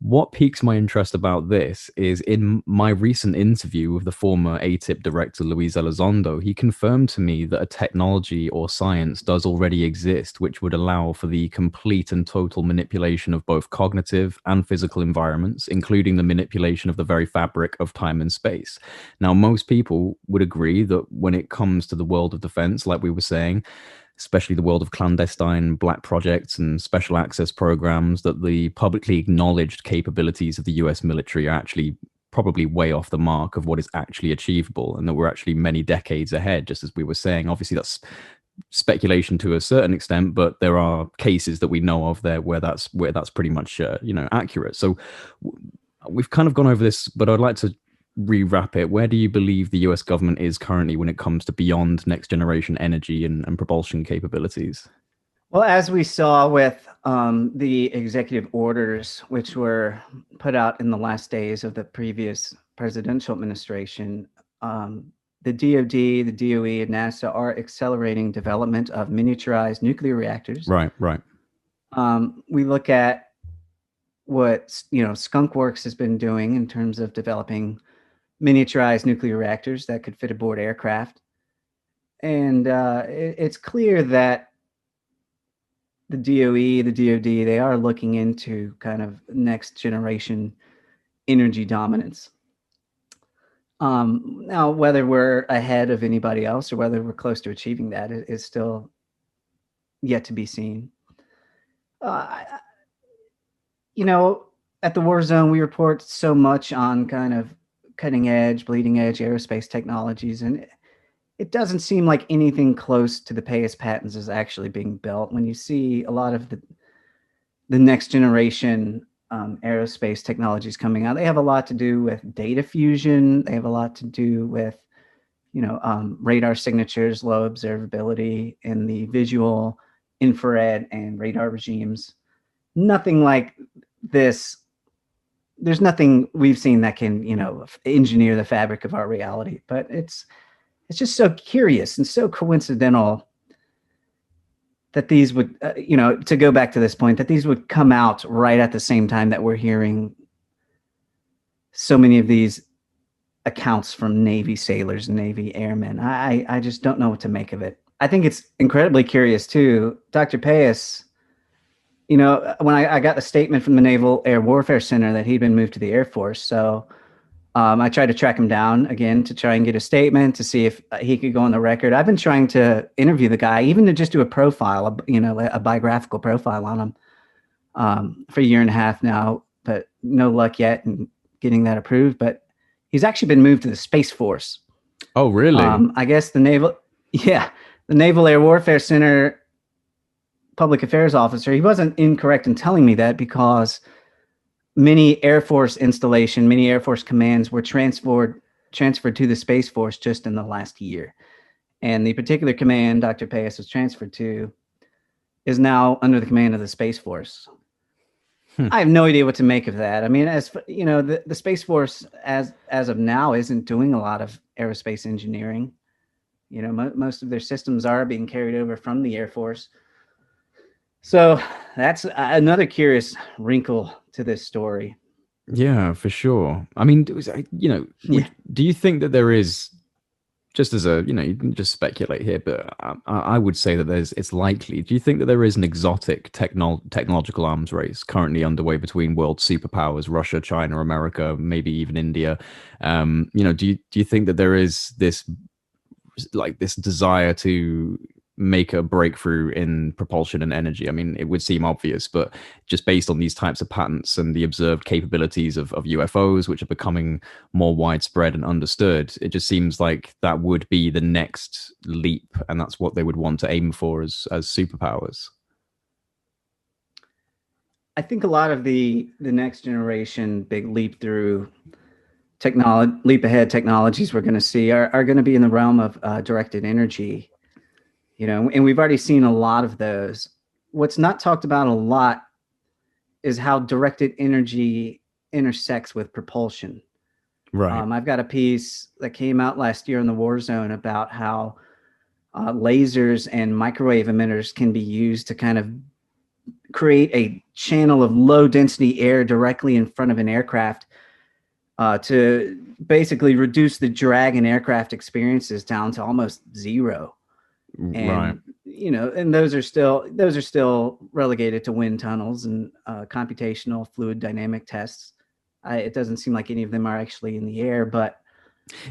what piques my interest about this is in my recent interview with the former ATIP director, Luis Elizondo, he confirmed to me that a technology or science does already exist, which would allow for the complete and total manipulation of both cognitive and physical environments, including the manipulation of the very fabric of time and space. Now, most people would agree that when it comes to the world of defense, like we were saying, especially the world of clandestine black projects and special access programs, that the publicly acknowledged capabilities of the US military are actually probably way off the mark of what is actually achievable, and that we're actually many decades ahead, just as we were saying. Obviously, that's speculation to a certain extent, but there are cases that we know of there where that's pretty much accurate. So we've kind of gone over this, but I'd like to rewrap it. Where do you believe the US government is currently when it comes to beyond next generation energy and propulsion capabilities? Well, as we saw with the executive orders, which were put out in the last days of the previous presidential administration, the DoD, the DOE, and NASA are accelerating development of miniaturized nuclear reactors. Right, right. We look at what Skunk Works has been doing in terms of developing miniaturized nuclear reactors that could fit aboard aircraft, and it's clear that the DOE, the DoD, they are looking into kind of next generation energy dominance. Now, whether we're ahead of anybody else or whether we're close to achieving that is still yet to be seen. Uh, at the Warzone, we report so much on kind of cutting edge, bleeding edge aerospace technologies, and it doesn't seem like anything close to the Pais patents is actually being built. When you see a lot of the next generation aerospace technologies coming out, they have a lot to do with data fusion. They have a lot to do with, radar signatures, low observability in the visual, infrared, and radar regimes. Nothing like this. There's nothing we've seen that can, engineer the fabric of our reality, but it's just so curious and so coincidental that these would, to go back to this point, that these would come out right at the same time that we're hearing so many of these accounts from Navy sailors and Navy airmen. I just don't know what to make of it. I think it's incredibly curious too. Dr. Pais, when I got the statement from the Naval Air Warfare Center that he'd been moved to the Air Force, so I tried to track him down again to try and get a statement to see if he could go on the record. I've been trying to interview the guy, even to just do a profile, a biographical profile on him for a year and a half now, but no luck yet in getting that approved. But he's actually been moved to the Space Force. Oh, really? I guess the Naval Air Warfare Center public affairs officer, he wasn't incorrect in telling me that, because many Air Force commands were transferred to the Space Force just in the last year. And the particular command Dr. Pais was transferred to is now under the command of the Space Force. I have no idea what to make of that. I mean, as the Space Force as of now isn't doing a lot of aerospace engineering. Most of their systems are being carried over from the Air Force. So that's another curious wrinkle to this story. Yeah, for sure. I mean, do you think that there is, just as a, you can just speculate here, but I would say that it's likely. Do you think that there is an exotic technological arms race currently underway between world superpowers, Russia, China, America, maybe even India? Do you think that there is this desire to make a breakthrough in propulsion and energy? I mean, it would seem obvious, but just based on these types of patents and the observed capabilities of UFOs, which are becoming more widespread and understood, it just seems like that would be the next leap, and that's what they would want to aim for as superpowers. I think a lot of the next generation big leap through technology, leap ahead technologies we're going to see are going to be in the realm of directed energy, and we've already seen a lot of those. What's not talked about a lot is how directed energy intersects with propulsion. Right. I've got a piece that came out last year in the Warzone about how lasers and microwave emitters can be used to kind of create a channel of low density air directly in front of an aircraft to basically reduce the drag in aircraft experiences down to almost zero. And, right. And those are still relegated to wind tunnels and computational fluid dynamic tests. It doesn't seem like any of them are actually in the air, but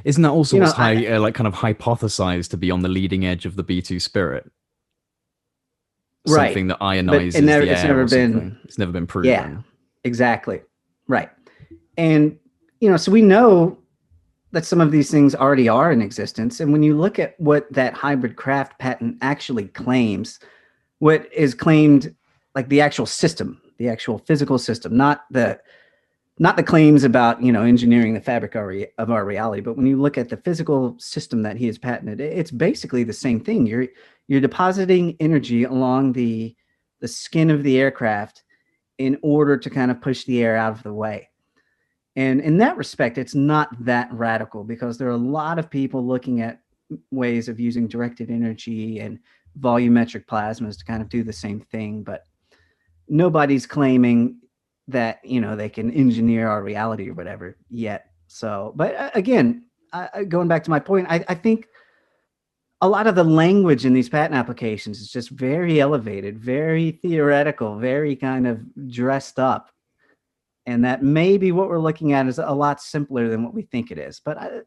isn't that also what's kind of hypothesized to be on the leading edge of the B2 Spirit? Something that ionizes the air. It's never been proven. Yeah, exactly. Right. And, so we know that some of these things already are in existence. And when you look at what that hybrid craft patent actually claims, what is claimed, like the actual system, the actual physical system, not the claims about, engineering the fabric of our reality. But when you look at the physical system that he has patented, it's basically the same thing. You're depositing energy along the skin of the aircraft in order to kind of push the air out of the way. And in that respect, it's not that radical, because there are a lot of people looking at ways of using directed energy and volumetric plasmas to kind of do the same thing. But nobody's claiming that, they can engineer our reality or whatever yet. So, but again, going back to my point, I think a lot of the language in these patent applications is just very elevated, very theoretical, very kind of dressed up. And that maybe what we're looking at is a lot simpler than what we think it is. But,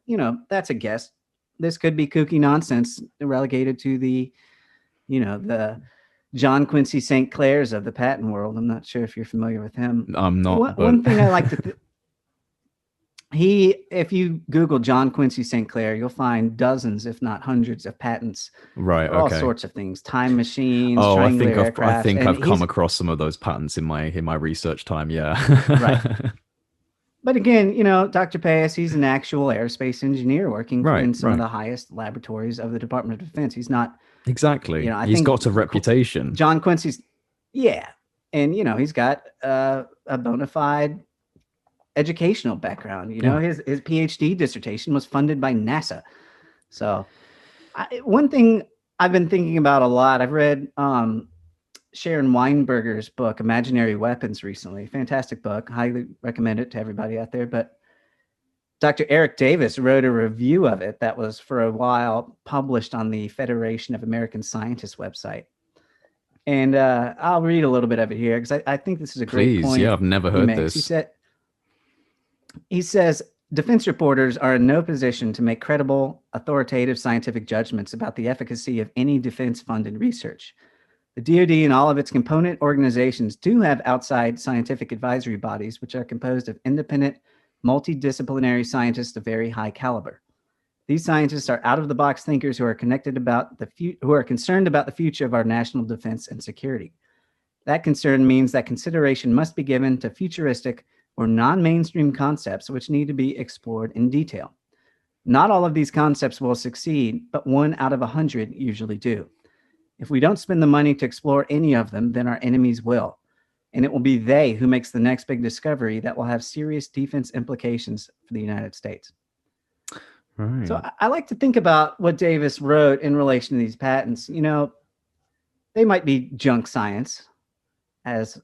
that's a guess. This could be kooky nonsense relegated to the John Quincy St. Clair's of the patent world. I'm not sure if you're familiar with him. I'm not. One thing I like to if you Google John Quincy St. Clair, you'll find dozens, if not hundreds, of patents. Right. For all sorts of things, time machines, Oh, triangular aircraft. I think I've come across some of those patents in my research time. Yeah. Right. But again, Dr. Pais, he's an actual aerospace engineer working in some of the highest laboratories of the Department of Defense. He's not exactly. He's got a reputation. John Quincy's, and he's got a bona fide educational background. His PhD dissertation was funded by NASA. So one thing I've been thinking about a lot, I've read Sharon Weinberger's book, Imaginary Weapons, recently. Fantastic book. Highly recommend it to everybody out there. But Dr. Eric Davis wrote a review of it that was for a while published on the Federation of American Scientists website. And I'll read a little bit of it here, because I think this is a great point. Yeah, I've never heard this. He says, defense reporters are in no position to make credible, authoritative scientific judgments about the efficacy of any defense-funded research. The DoD and all of its component organizations do have outside scientific advisory bodies, which are composed of independent, multidisciplinary scientists of very high caliber. These scientists are out-of-the-box thinkers who are concerned about the future of our national defense and security. That concern means that consideration must be given to futuristic or non-mainstream concepts which need to be explored in detail. Not all of these concepts will succeed, but 1 out of 100 usually do. If we don't spend the money to explore any of them, then our enemies will. And it will be they who makes the next big discovery that will have serious defense implications for the United States. Right. So I like to think about what Davis wrote in relation to these patents. They might be junk science, as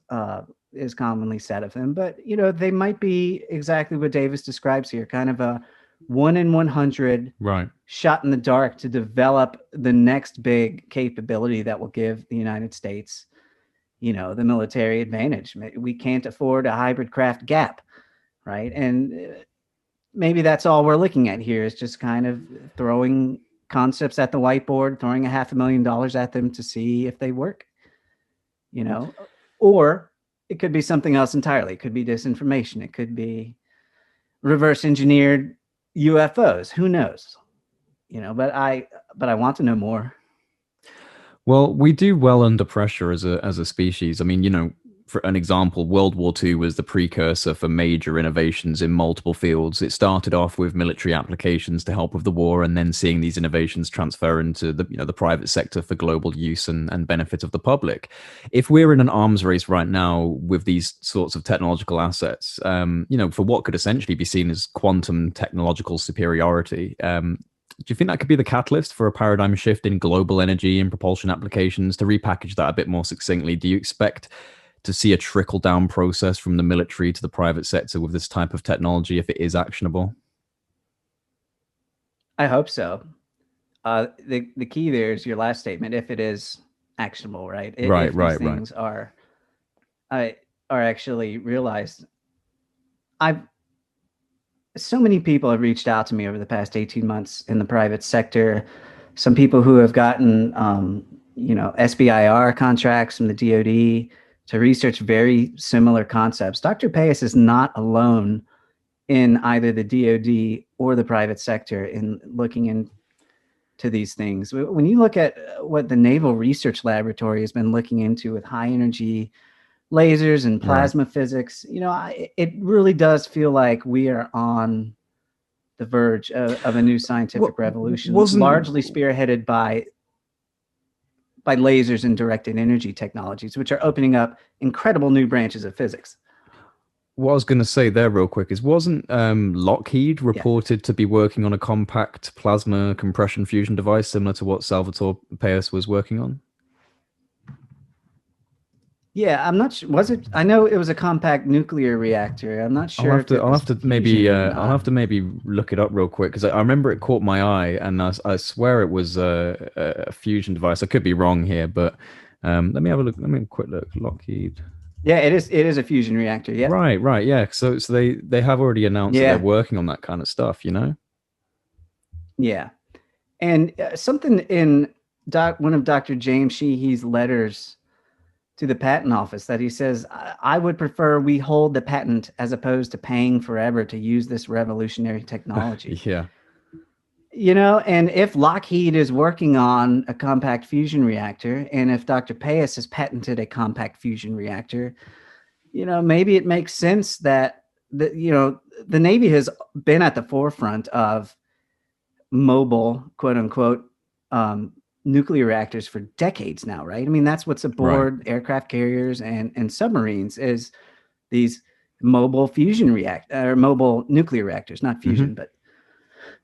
is commonly said of them, but they might be exactly what Davis describes here, kind of a 1 in 100 shot in the dark to develop the next big capability that will give the United States, the military advantage. We can't afford a hybrid craft gap, right? And maybe that's all we're looking at here, is just kind of throwing concepts at the whiteboard, throwing $500,000 at them to see if they work, you know, or it could be something else entirely. It could be disinformation. It could be reverse engineered UFOs. Who knows? You know, but I want to know more. Well, we do well under pressure as a species. I mean, you know, for an example, World War II was the precursor for major innovations in multiple fields. It started off with military applications to help with the war, and then seeing these innovations transfer into the, you know, the private sector for global use and benefit of the public. If we're in an arms race right now with these sorts of technological assets, you know, for what could essentially be seen as quantum technological superiority, do you think that could be the catalyst for a paradigm shift in global energy and propulsion applications? To repackage that a bit more succinctly, do you expect to see a trickle down process from the military to the private sector with this type of technology if it is actionable? I hope so. The key there is your last statement, if it is actionable, right? If these things are actually realized. So many people have reached out to me over the past 18 months in the private sector. Some people who have gotten, you know, SBIR contracts from the DoD to research very similar concepts. Dr. Pais is not alone in either the DoD or the private sector in looking into these things. When you look at what the Naval Research Laboratory has been looking into with high energy lasers and plasma physics, you know, it really does feel like we are on the verge of a new scientific revolution, largely spearheaded by lasers and directed energy technologies, which are opening up incredible new branches of physics. What I was going to say there real quick is, wasn't Lockheed reported to be working on a compact plasma compression fusion device similar to what Salvatore Pais was working on? Yeah, I'm not sure. Was it? I know it was a compact nuclear reactor. I'm not sure. I'll have to maybe look it up real quick, because I remember it caught my eye, and I swear it was a fusion device. I could be wrong here, but let me have a look. Let me have a quick look. Lockheed. Yeah, it is. It is a fusion reactor. Yeah. Right. Yeah. So they have already announced that they're working on that kind of stuff. You know. Yeah, and something in one of Dr. James Sheehy's letters to the patent office that he says, I would prefer we hold the patent as opposed to paying forever to use this revolutionary technology. Yeah. You know, and if Lockheed is working on a compact fusion reactor, and if Dr. Pais has patented a compact fusion reactor, you know, maybe it makes sense that you know, the Navy has been at the forefront of mobile, quote unquote, nuclear reactors for decades now, right? I mean, that's what's aboard aircraft carriers and submarines, is these mobile fusion mobile nuclear reactors, not fusion, but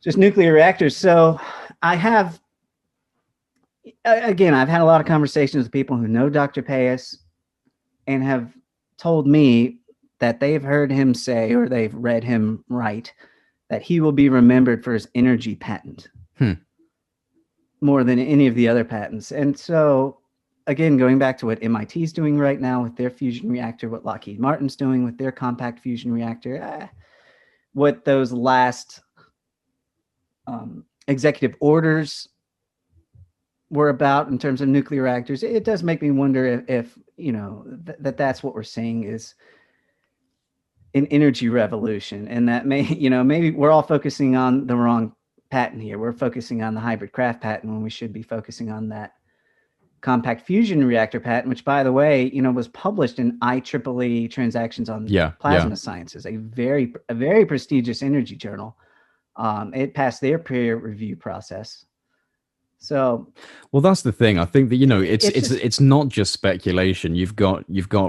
just nuclear reactors. So I've had a lot of conversations with people who know Dr. Pais and have told me that they've heard him say, or they've read him write, that he will be remembered for his energy patent. More than any of the other patents. And so, again, going back to what MIT is doing right now with their fusion reactor, what Lockheed Martin's doing with their compact fusion reactor, what those last executive orders were about in terms of nuclear reactors, it does make me wonder if you know, that's what we're seeing is an energy revolution, and that maybe we're all focusing on the wrong patent here. We're focusing on the hybrid craft patent when we should be focusing on that compact fusion reactor patent, which, by the way, you know, was published in IEEE Transactions on Plasma Sciences, a very prestigious energy journal. It passed their peer review process. So, well, that's the thing. I think that, you know, it's not just speculation. You've got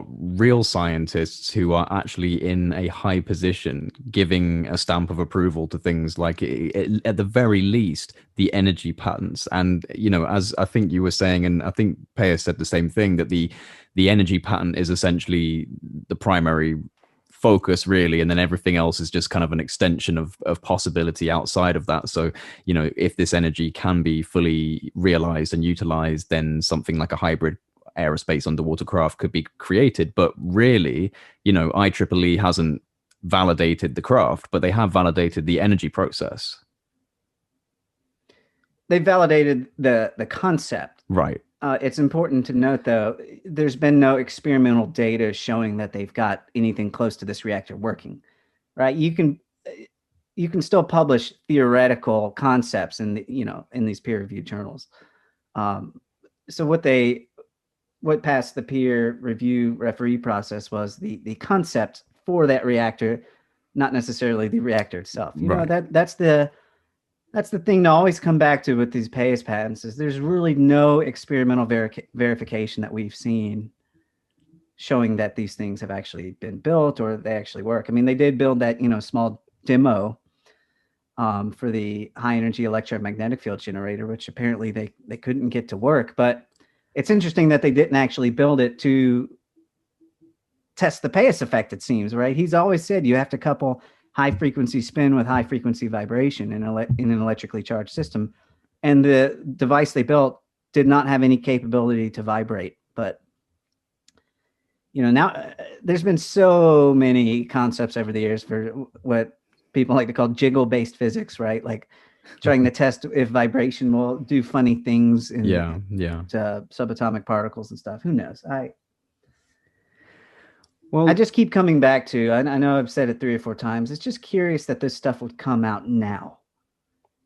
real scientists who are actually in a high position, giving a stamp of approval to things like, at the very least, the energy patents. And, you know, as I think you were saying, and I think Pais said the same thing, that the energy patent is essentially the primary focus, really, and then everything else is just kind of an extension of possibility outside of that. So, you know, if this energy can be fully realized and utilized, then something like a hybrid aerospace underwater craft could be created. But really, you know, IEEE hasn't validated the craft, but they have validated the energy process. they validated the concept. Right. It's important to note, though, there's been no experimental data showing that they've got anything close to this reactor working. Right? You can still publish theoretical concepts in in these peer-reviewed journals. So what passed the peer review referee process was the concept for that reactor, not necessarily the reactor itself. You know, that's the thing to always come back to with these Pais patents, is there's really no experimental verification that we've seen showing that these things have actually been built or they actually work. I mean, they did build that, small demo for the high energy electromagnetic field generator, which apparently they couldn't get to work. But it's interesting that they didn't actually build it to test the Pais effect, it seems, right? He's always said you have to couple high frequency spin with high frequency vibration in an electrically charged system. And the device they built did not have any capability to vibrate. But, now there's been so many concepts over the years for what people like to call jiggle-based physics, right? Like trying to test if vibration will do funny things to subatomic particles and stuff. Who knows? I just keep coming back to, I know I've said it 3 or 4 times, it's just curious that this stuff would come out now.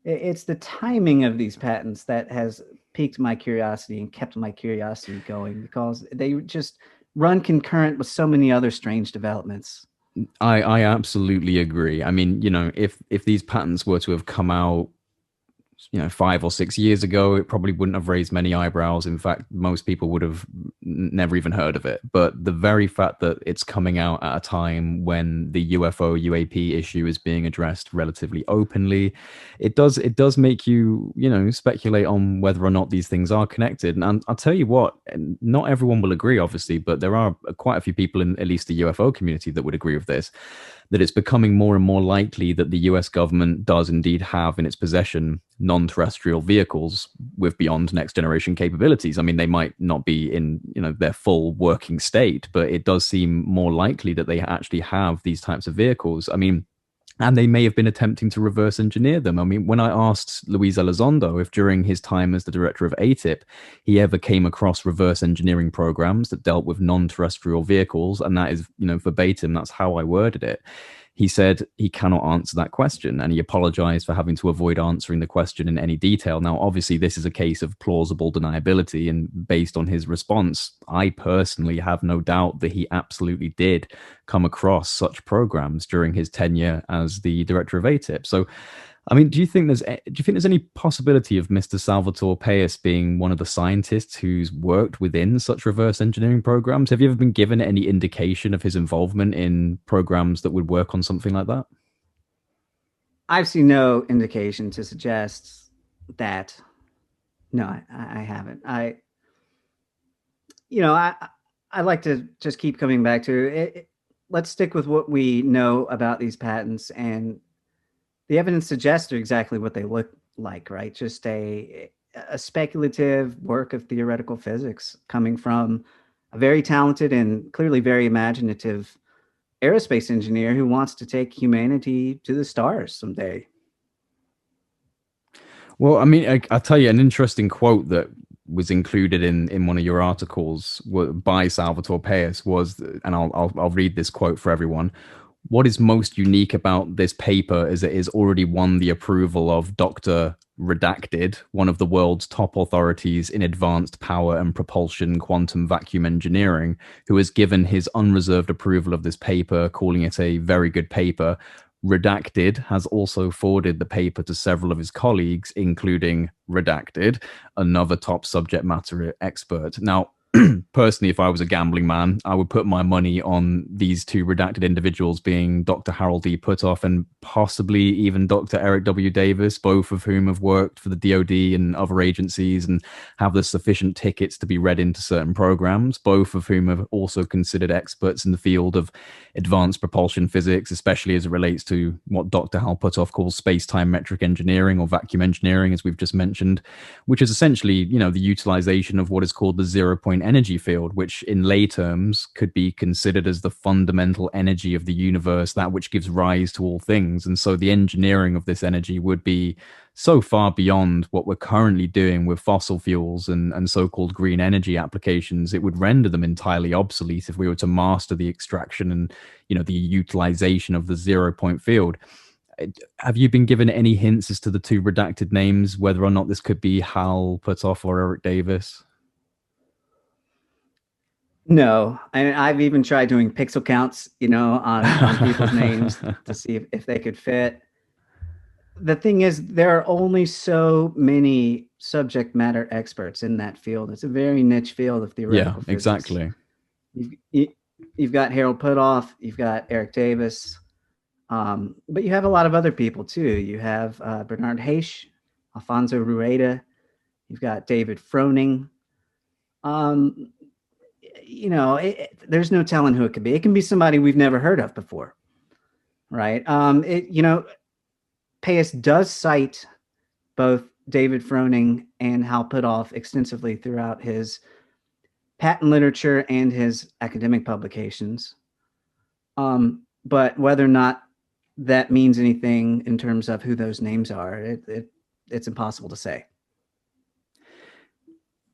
It's the timing of these patents that has piqued my curiosity and kept my curiosity going, because they just run concurrent with so many other strange developments. I absolutely agree. I mean, if these patents were to have come out 5 or 6 years ago, it probably wouldn't have raised many eyebrows. In fact, most people would have never even heard of it. But the very fact that it's coming out at a time when the UFO UAP issue is being addressed relatively openly, it does make you, speculate on whether or not these things are connected. And I'll tell you what, not everyone will agree, obviously, but there are quite a few people in at least the UFO community that would agree with this, that it's becoming more and more likely that the US government does indeed have in its possession non-terrestrial vehicles with beyond next generation capabilities. I mean, they might not be in, their full working state, but it does seem more likely that they actually have these types of vehicles. I mean, and they may have been attempting to reverse engineer them. I mean, when I asked Luis Elizondo if during his time as the director of ATIP, he ever came across reverse engineering programs that dealt with non-terrestrial vehicles, and that is, verbatim, that's how I worded it, he said he cannot answer that question, and he apologized for having to avoid answering the question in any detail. Now, obviously, this is a case of plausible deniability, and based on his response, I personally have no doubt that he absolutely did come across such programs during his tenure as the director of ATIP. So, I mean, do you think there's any possibility of Mr. Salvatore Pais being one of the scientists who's worked within such reverse engineering programs? Have you ever been given any indication of his involvement in programs that would work on something like that? I've seen no indication to suggest that. No, I haven't. I like to just keep coming back to it. Let's stick with what we know about these patents, and the evidence suggests exactly what they look like, right? Just a speculative work of theoretical physics coming from a very talented and clearly very imaginative aerospace engineer who wants to take humanity to the stars someday. Well, I mean, I'll tell you an interesting quote that was included in one of your articles by Salvatore Pais was, and I'll read this quote for everyone. What is most unique about this paper is it has already won the approval of Dr. Redacted, one of the world's top authorities in advanced power and propulsion quantum vacuum engineering, who has given his unreserved approval of this paper, calling it a very good paper. Redacted has also forwarded the paper to several of his colleagues, including Redacted, another top subject matter expert. Now, personally, if I was a gambling man, I would put my money on these two redacted individuals being Dr. Harold E. Puthoff and possibly even Dr. Eric W. Davis, both of whom have worked for the DoD and other agencies and have the sufficient tickets to be read into certain programs, both of whom are also considered experts in the field of advanced propulsion physics, especially as it relates to what Dr. Hal Puthoff calls space-time metric engineering or vacuum engineering, as we've just mentioned, which is essentially, the utilization of what is called the 0.8 point energy field, which in lay terms could be considered as the fundamental energy of the universe, that which gives rise to all things. And so the engineering of this energy would be so far beyond what we're currently doing with fossil fuels and so-called green energy applications. It would render them entirely obsolete if we were to master the extraction and, the utilization of the 0 point field. Have you been given any hints as to the two redacted names, whether or not this could be Hal Puthoff or Eric Davis? No, and I've even tried doing pixel counts, on people's names to see if they could fit. The thing is, there are only so many subject matter experts in that field. It's a very niche field of theoretical physics. Exactly. You've got Harold Puthoff, you've got Eric Davis, but you have a lot of other people too. You have Bernard Heisch, Alfonso Rueda, you've got David Froning. There's no telling who it could be. It can be somebody we've never heard of before, right? Pais does cite both David Froning and Hal Puthoff extensively throughout his patent literature and his academic publications. But whether or not that means anything in terms of who those names are, it's impossible to say.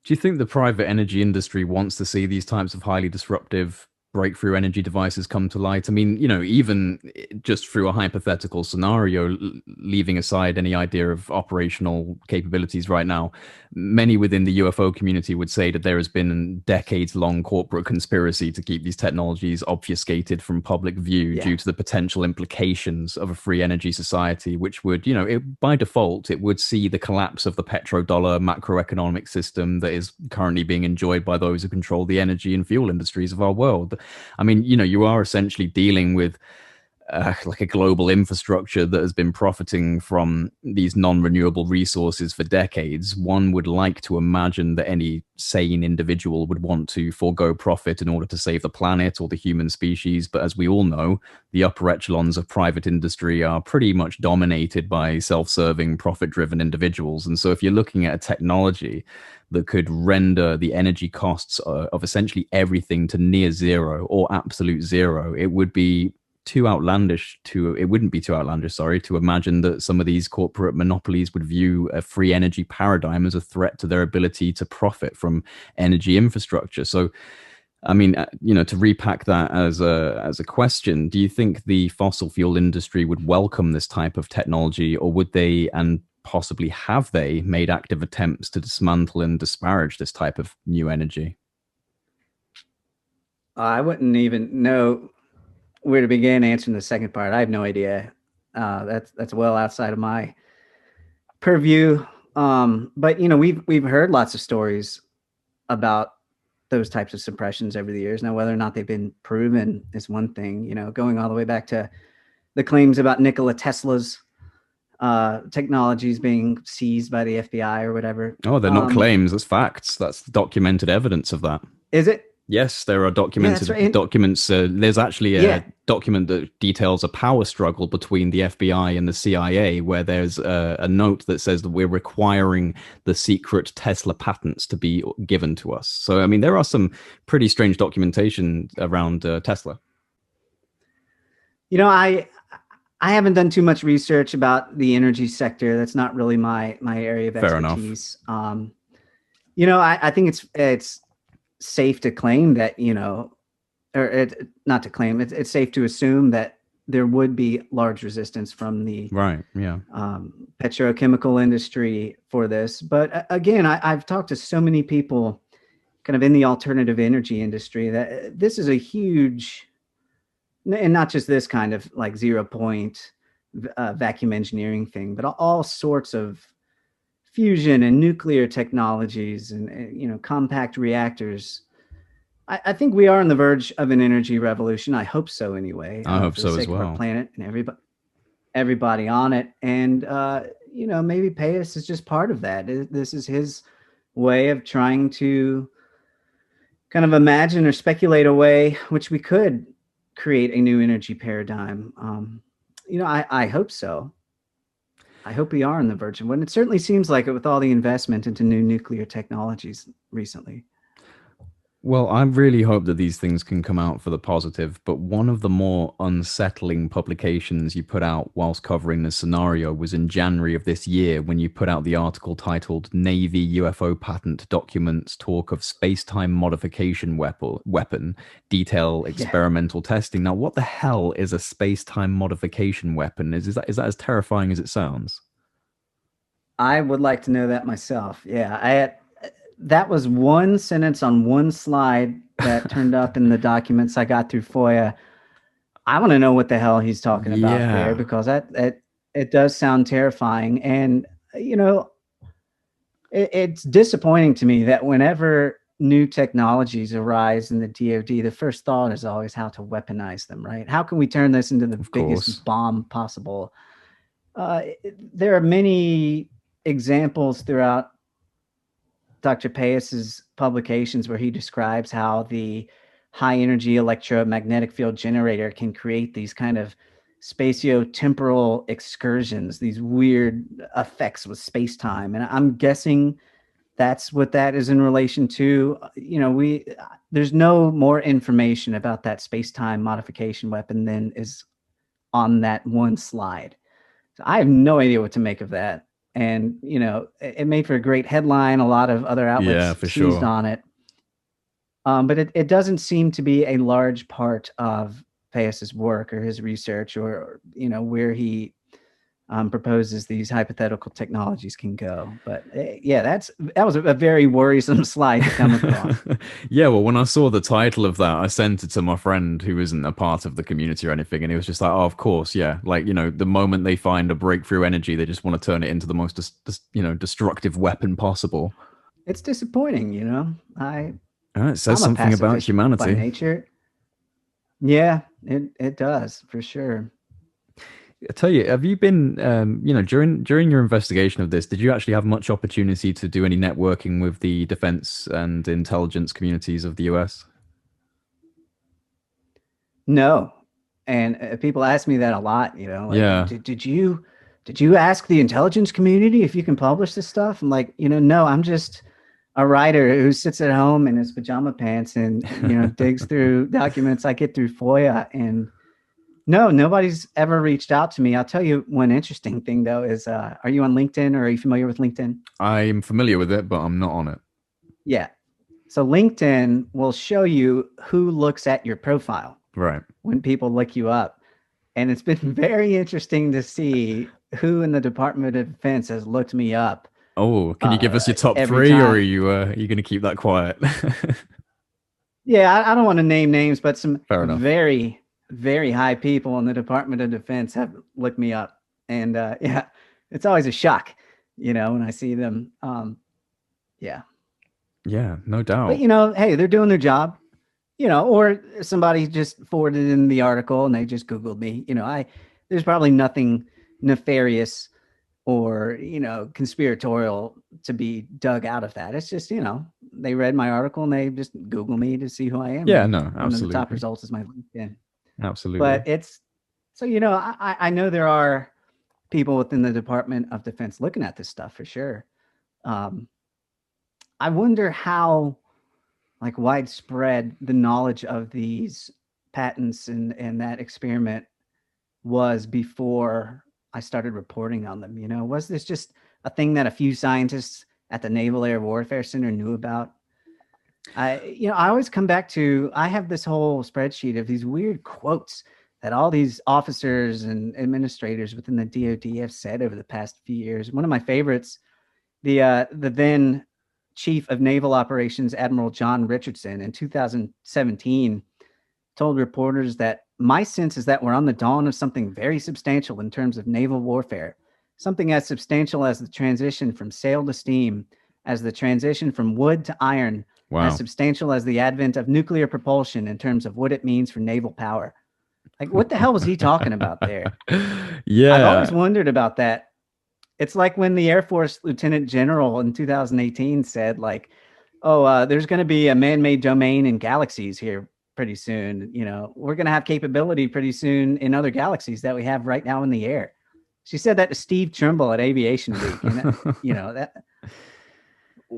Do you think the private energy industry wants to see these types of highly disruptive breakthrough energy devices come to light? I mean, even just through a hypothetical scenario, leaving aside any idea of operational capabilities right now, many within the UFO community would say that there has been a decades-long corporate conspiracy to keep these technologies obfuscated from public view due to the potential implications of a free energy society, which would, by default, it would see the collapse of the petrodollar macroeconomic system that is currently being enjoyed by those who control the energy and fuel industries of our world. I mean, you are essentially dealing with like a global infrastructure that has been profiting from these non-renewable resources for decades. One would like to imagine that any sane individual would want to forego profit in order to save the planet or the human species. But as we all know, the upper echelons of private industry are pretty much dominated by self-serving, profit-driven individuals. And so if you're looking at a technology that could render the energy costs of essentially everything to near zero or absolute zero, it wouldn't be too outlandish, to imagine that some of these corporate monopolies would view a free energy paradigm as a threat to their ability to profit from energy infrastructure. So, I mean, to repack that as a question, do you think the fossil fuel industry would welcome this type of technology, or would they, and possibly have they, made active attempts to dismantle and disparage this type of new energy? I wouldn't even know where to begin answering the second part. I have no idea. That's well outside of my purview. But we've heard lots of stories about those types of suppressions over the years. Now, whether or not they've been proven is one thing. Going all the way back to the claims about Nikola Tesla's technologies being seized by the FBI or whatever. Oh, they're not claims. That's facts. That's documented evidence of that. Is it? Yes, there are documented documents. There's actually a document that details a power struggle between the FBI and the CIA, where there's a note that says that we're requiring the secret Tesla patents to be given to us. So, I mean, there are some pretty strange documentation around Tesla. I haven't done too much research about the energy sector. That's not really my area of expertise. Fair enough. I think it's safe to claim that, not to claim, it's safe to assume that there would be large resistance from the petrochemical industry for this. But again, I've talked to so many people kind of in the alternative energy industry that this is a huge, and not just this kind of like 0 point vacuum engineering thing, but all sorts of fusion and nuclear technologies and compact reactors. I think we are on the verge of an energy revolution. I hope so anyway. I hope so as well. Of our planet and everybody on it. And maybe Pais is just part of that. This is his way of trying to kind of imagine or speculate a way which we could create a new energy paradigm. I hope so. I hope we are on the verge of one. It certainly seems like it with all the investment into new nuclear technologies recently. Well, I really hope that these things can come out for the positive, but one of the more unsettling publications you put out whilst covering this scenario was in January of this year when you put out the article titled Navy UFO Patent Documents Talk of Space-Time Modification Weapon Detail Yeah, Experimental Testing. Now, what the hell is a space-time modification weapon? Is that as terrifying as it sounds? I would like to know that myself. Yeah, that was one sentence on one slide that turned up in the documents I got through FOIA. I want to know what the hell he's talking about there, Yeah, because it does sound terrifying. And you know, it's disappointing to me that whenever new technologies arise in the DoD, the first thought is always how to weaponize them, right? How can we turn this into the of course. biggest bomb possible? Uh, there are many examples throughout Dr. Pais's publications where he describes how the high energy electromagnetic field generator can create these kind of spatio-temporal excursions, these weird effects with space-time. And I'm guessing that's what that is in relation to. There's no more information about that space-time modification weapon than is on that one slide. So I have no idea what to make of that. And, it made for a great headline. A lot of other Yeah, outlets for seized sure. on it. But it doesn't seem to be a large part of Pais's work or his research, or where he proposes these hypothetical technologies can go. But yeah, that was a very worrisome slide to come across. Yeah, well, when I saw the title of that, I sent it to my friend who isn't a part of the community or anything, and he was just like, "Oh, of course, yeah." Like, the moment they find a breakthrough energy, they just want to turn it into the most, destructive weapon possible. It's disappointing, It says I'm a something about pacifist by humanity. nature. Yeah, it does for sure. I tell you, have you been, during your investigation of this, did you actually have much opportunity to do any networking with the defense and intelligence communities of the US? No, and people ask me that a lot. Like, Yeah. did you ask the intelligence community if you can publish this stuff? I'm like, no, I'm just a writer who sits at home in his pajama pants and digs through documents I get through FOIA. And no, nobody's ever reached out to me. I'll tell you one interesting thing though is, are you on LinkedIn, or are you familiar with LinkedIn? I'm familiar with it, but I'm not on it. Yeah. So LinkedIn will show you who looks at your profile Right. when people look you up. And it's been very interesting to see who in the Department of Defense has looked me up Oh, can you give us your top every three, or are time. you going to keep that quiet? Yeah, I don't want to name names, but some Fair enough. very, very high people in the Department of Defense have looked me up. And yeah, it's always a shock, when I see them. Yeah. Yeah, no But, doubt. hey, they're doing their job, or somebody just forwarded in the article and they just Googled me. There's probably nothing nefarious or conspiratorial to be dug out of that. It's just they read my article and they just Google me to see who I am, Yeah, and no, one of the top absolutely. results is my LinkedIn. But Absolutely. it's so I know there are people within the Department of Defense looking at this stuff for sure. um, I wonder how, like, widespread the knowledge of these patents and that experiment was before I started reporting on them. Was this just a thing that a few scientists at the Naval Air Warfare Center knew about? I always come back to, I have this whole spreadsheet of these weird quotes that all these officers and administrators within the DoD have said over the past few years. One of my favorites, the then Chief of Naval Operations, Admiral John Richardson, in 2017 told reporters that my sense is that we're on the dawn of something very substantial in terms of naval warfare, something as substantial as the transition from sail to steam, as the transition from wood to iron, as Wow. substantial as the advent of nuclear propulsion in terms of what it means for naval power. Like, what the hell was he talking about there? I've always Yeah. wondered about that. It's like when the Air Force Lieutenant General in 2018 said, like, oh, there's going to be a man-made domain in galaxies here pretty soon. We're going to have capability pretty soon in other galaxies that we have right now in the air. She said that to Steve Trimble at Aviation Week. And, that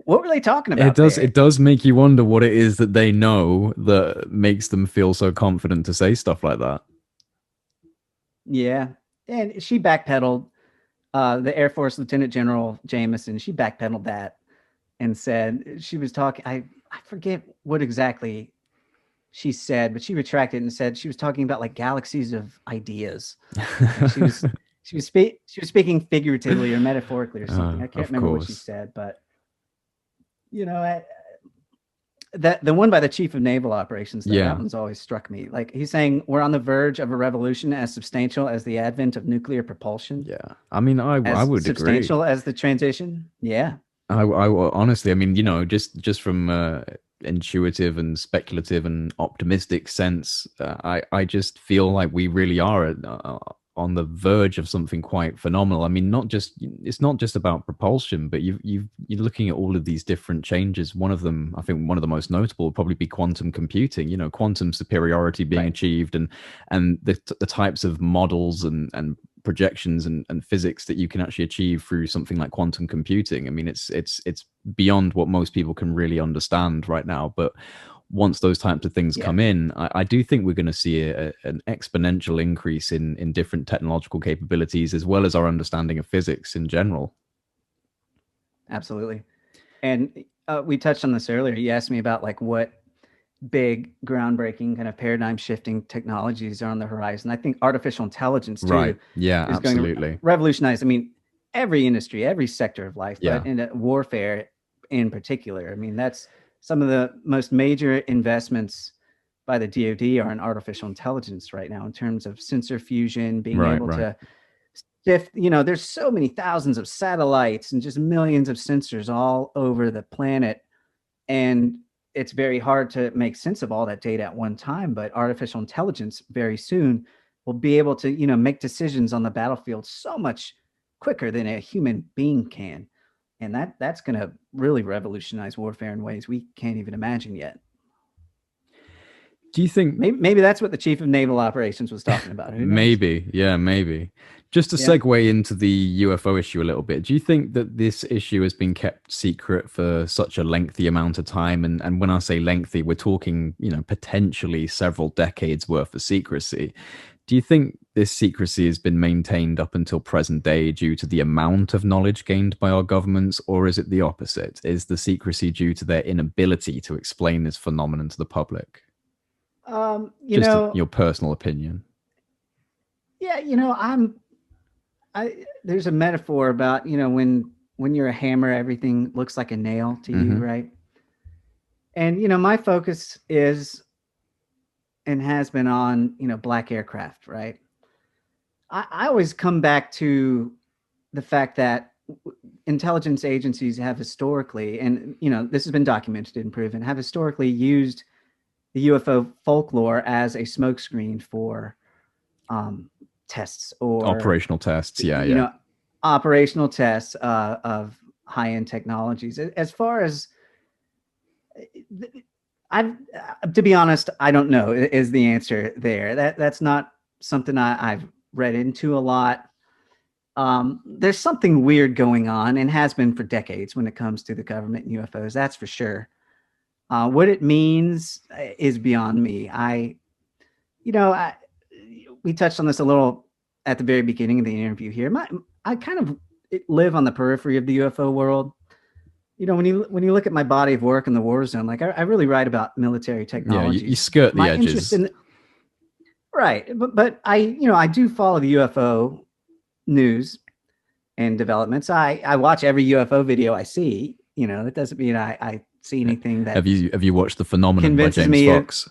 what were they talking about there? It does make you wonder what it is that they know that makes them feel so confident to say stuff like that. Yeah. And she backpedaled, the Air Force Lieutenant General Jameson, she backpedaled that and said she was talking, I forget what exactly she said, but she retracted and said she was talking about like galaxies of ideas. Like she was speaking figuratively or metaphorically or something. I can't remember what she said, but you know, that the one by the chief of naval operations, though, that one's always struck me. Like he's saying we're on the verge of a revolution as substantial as the advent of nuclear propulsion. Yeah, I mean, I would substantial agree. as the transition. Yeah, I honestly, I mean, you know, just from intuitive and speculative and optimistic sense, I just feel like we really are on the verge of something quite phenomenal. I mean, it's not just about propulsion, but you're looking at all of these different changes. One of them, I think, one of the most notable would probably be quantum computing. You know, quantum superiority being achieved, and the types of models and projections and physics that you can actually achieve through something like quantum computing. I mean, it's beyond what most people can really understand right now. But once those types of things come in, I do think we're going to see an exponential increase in different technological capabilities, as well as our understanding of physics in general. Absolutely. And we touched on this earlier. You asked me about like what big groundbreaking kind of paradigm shifting technologies are on the horizon. I think artificial intelligence too, right? Yeah, is absolutely going to revolutionize. I mean, every industry, every sector of life, but in warfare in particular. I mean, that's some of the most major investments by the DoD are in artificial intelligence right now in terms of sensor fusion, being able to shift. You know, there's so many thousands of satellites and just millions of sensors all over the planet, and it's very hard to make sense of all that data at one time. But artificial intelligence very soon will be able to, you know, make decisions on the battlefield so much quicker than a human being can. And that's going to really revolutionize warfare in ways we can't even imagine yet. Do you think maybe that's what the chief of naval operations was talking about? Who knows? Maybe, yeah, maybe. Just to segue into the UFO issue a little bit, do you think that this issue has been kept secret for such a lengthy amount of time? And when I say lengthy, we're talking, you know, potentially several decades worth of secrecy. Do you think this secrecy has been maintained up until present day due to the amount of knowledge gained by our governments, or is it the opposite? Is the secrecy due to their inability to explain this phenomenon to the public? You know, your personal opinion. Yeah, you know, there's a metaphor about, you know, when you're a hammer, everything looks like a nail to you, right? And you know, my focus is and has been on, you know, black aircraft, right? I always come back to the fact that intelligence agencies have historically, and you know, this has been documented and proven, have historically used the UFO folklore as a smokescreen for tests or operational tests. You know, operational tests of high-end technologies. As far as to be honest, I don't know is the answer there. That's not something I've read into a lot. There's something weird going on and has been for decades when it comes to the government and UFOs. That's for sure. What it means is beyond me. We touched on this a little at the very beginning of the interview here. I kind of live on the periphery of the UFO world. You know, when you look at my body of work in the Warzone, like I really write about military technology. Yeah, you skirt the edges. Right. But I do follow the UFO news and developments. I watch every UFO video I see. You know, that doesn't mean I see anything that have you watched The Phenomenon by James Fox?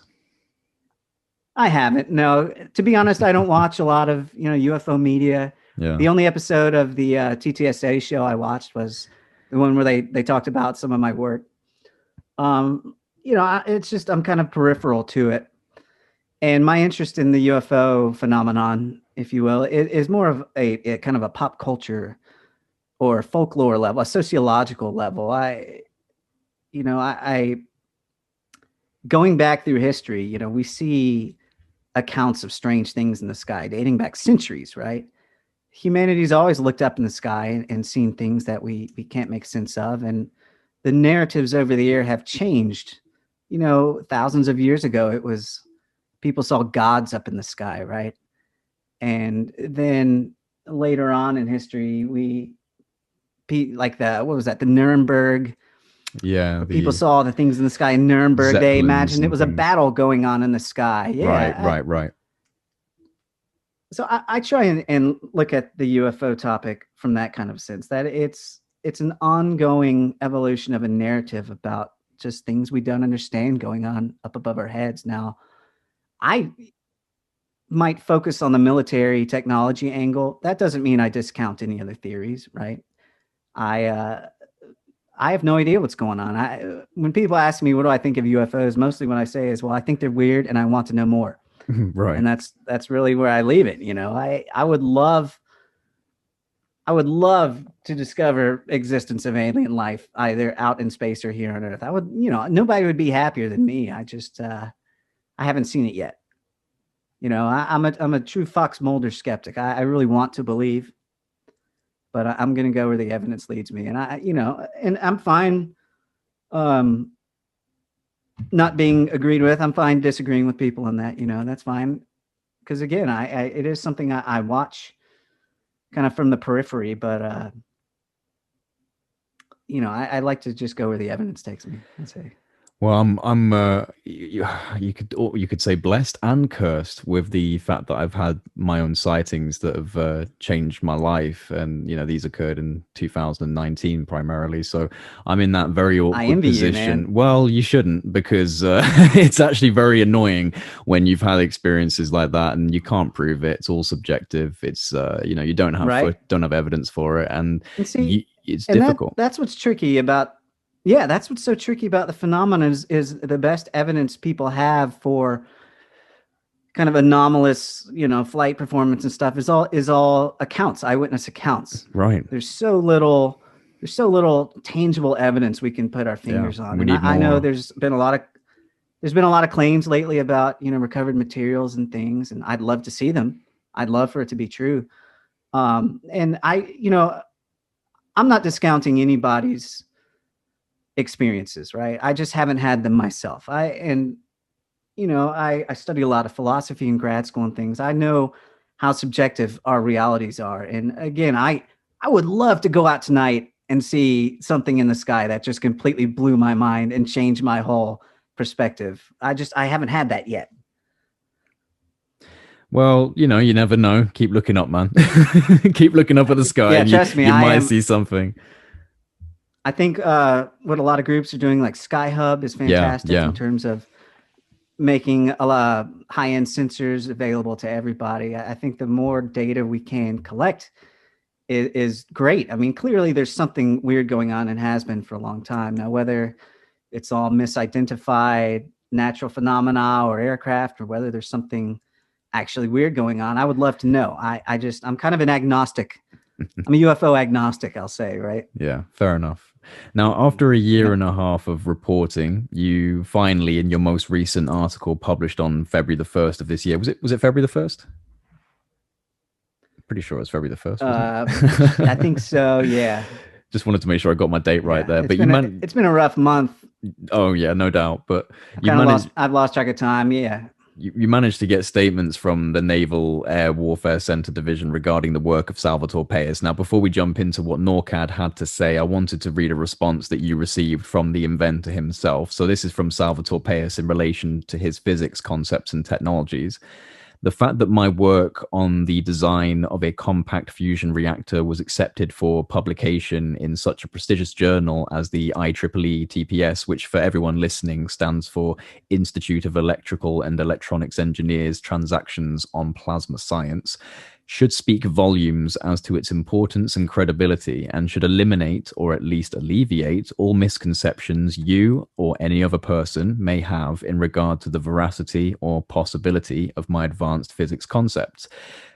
I haven't. No, to be honest, I don't watch a lot of, you know, UFO media. Yeah. The only episode of the TTSA show I watched was the one where they talked about some of my work. You know, it's just I'm kind of peripheral to it, and my interest in the UFO phenomenon, if you will, is more of a kind of a pop culture or folklore level, a sociological level. I going back through history, you know, we see accounts of strange things in the sky dating back centuries, right? Humanity's always looked up in the sky and seen things that we can't make sense of. And the narratives over the year have changed. You know, thousands of years ago, it was people saw gods up in the sky, right? And then later on in history, like the, what was that? The Nuremberg. Yeah, People saw the things in the sky in Nuremberg. Zeppelins, they imagined it was a battle going on in the sky. Yeah, right. So I try and look at the UFO topic from that kind of sense, that it's an ongoing evolution of a narrative about just things we don't understand going on up above our heads. Now, I might focus on the military technology angle. That doesn't mean I discount any other theories, right? I have no idea what's going on. When people ask me what do I think of UFOs, mostly what I say is, well, I think they're weird and I want to know more. Right. And that's really where I leave it. You know, I would love to discover existence of alien life, either out in space or here on Earth. I would, you know, nobody would be happier than me. I just I haven't seen it yet. You know, I'm a true Fox Mulder skeptic. I really want to believe, but I'm going to go where the evidence leads me. And and I'm fine not being agreed with. I'm fine disagreeing with people on that, you know, that's fine. Because again, it is something I watch kind of from the periphery, but I like to just go where the evidence takes me, I'd say. Well, you could say blessed and cursed with the fact that I've had my own sightings that have changed my life, and these occurred in 2019 primarily. So I'm in that very awkward position. You, well, you shouldn't, because it's actually very annoying when you've had experiences like that and you can't prove it. It's all subjective. It's you don't have evidence for it, and it's difficult. That's what's tricky about. Yeah, that's what's so tricky about the phenomenon is the best evidence people have for kind of anomalous, flight performance and stuff is all accounts, eyewitness accounts. Right. There's so little tangible evidence we can put our fingers on. And I know there's been a lot of claims lately about, recovered materials and things, and I'd love to see them. I'd love for it to be true. And I'm not discounting anybody's experiences, right? I just haven't had them myself. I study a lot of philosophy in grad school and things. I know how subjective our realities are. And again, I would love to go out tonight and see something in the sky that just completely blew my mind and changed my whole perspective. I haven't had that yet. Well, you never know. Keep looking up, man. Keep looking up at the sky. Yeah, trust me, you might see something. I think what a lot of groups are doing, like Skyhub, is fantastic in terms of making a lot of high-end sensors available to everybody. I think the more data we can collect is great. I mean, clearly there's something weird going on and has been for a long time. Now, whether it's all misidentified natural phenomena or aircraft, or whether there's something actually weird going on, I would love to know. I'm kind of an agnostic. I'm a UFO agnostic, I'll say, right? Yeah, fair enough. Now, after a year and a half of reporting, you finally, in your most recent article published on February the 1st of this year, was it February the 1st? Pretty sure it's February the 1st. I think so, yeah. Just wanted to make sure I got my date right there. But it's been a rough month. Oh, yeah, no doubt. But I've lost track of time, yeah. You managed to get statements from the Naval Air Warfare Center Division regarding the work of Salvatore Pais. Now, before we jump into what NAWCAD had to say, I wanted to read a response that you received from the inventor himself. So this is from Salvatore Pais in relation to his physics concepts and technologies. The fact that my work on the design of a compact fusion reactor was accepted for publication in such a prestigious journal as the IEEE TPS, which for everyone listening stands for Institute of Electrical and Electronics Engineers Transactions on Plasma Science, should speak volumes as to its importance and credibility, and should eliminate, or at least alleviate, all misconceptions you or any other person may have in regard to the veracity or possibility of my advanced physics concepts.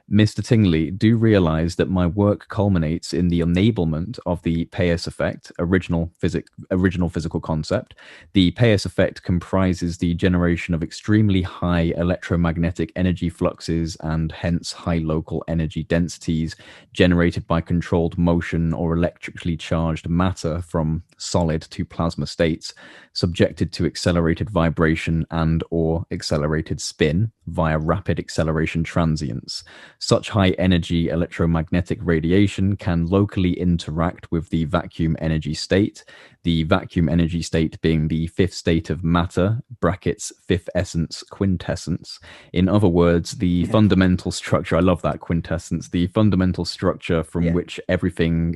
Mr. Tingley, do realize that my work culminates in the enablement of the Pais effect, original physical concept. The Pais effect comprises the generation of extremely high electromagnetic energy fluxes and hence high local energy densities generated by controlled motion or electrically charged matter from solid to plasma states, subjected to accelerated vibration and or accelerated spin via rapid acceleration transients. Such high energy electromagnetic radiation can locally interact with the vacuum energy state, the vacuum energy state being the fifth state of matter, brackets, fifth essence, quintessence. In other words, the fundamental structure, I love that quintessence, the fundamental structure from which everything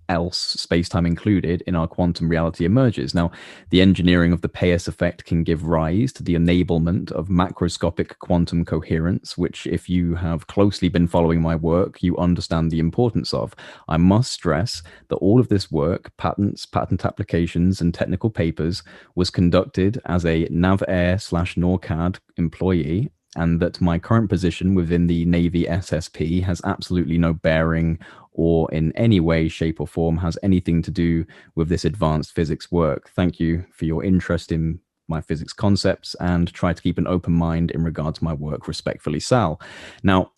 else, space-time included, in our quantum reality emerges. Now, the engineering of the Pais effect can give rise to the enablement of macroscopic quantum coherence, which, if you have closely been following my work, you understand the importance of. I must stress that all of this work, patents, patent applications, and technical papers, was conducted as a NAVAir/NAWCAD employee, and that my current position within the Navy SSP has absolutely no bearing or in any way, shape, or form has anything to do with this advanced physics work. Thank you for your interest in my physics concepts and try to keep an open mind in regard to my work. Respectfully, Sal. Now,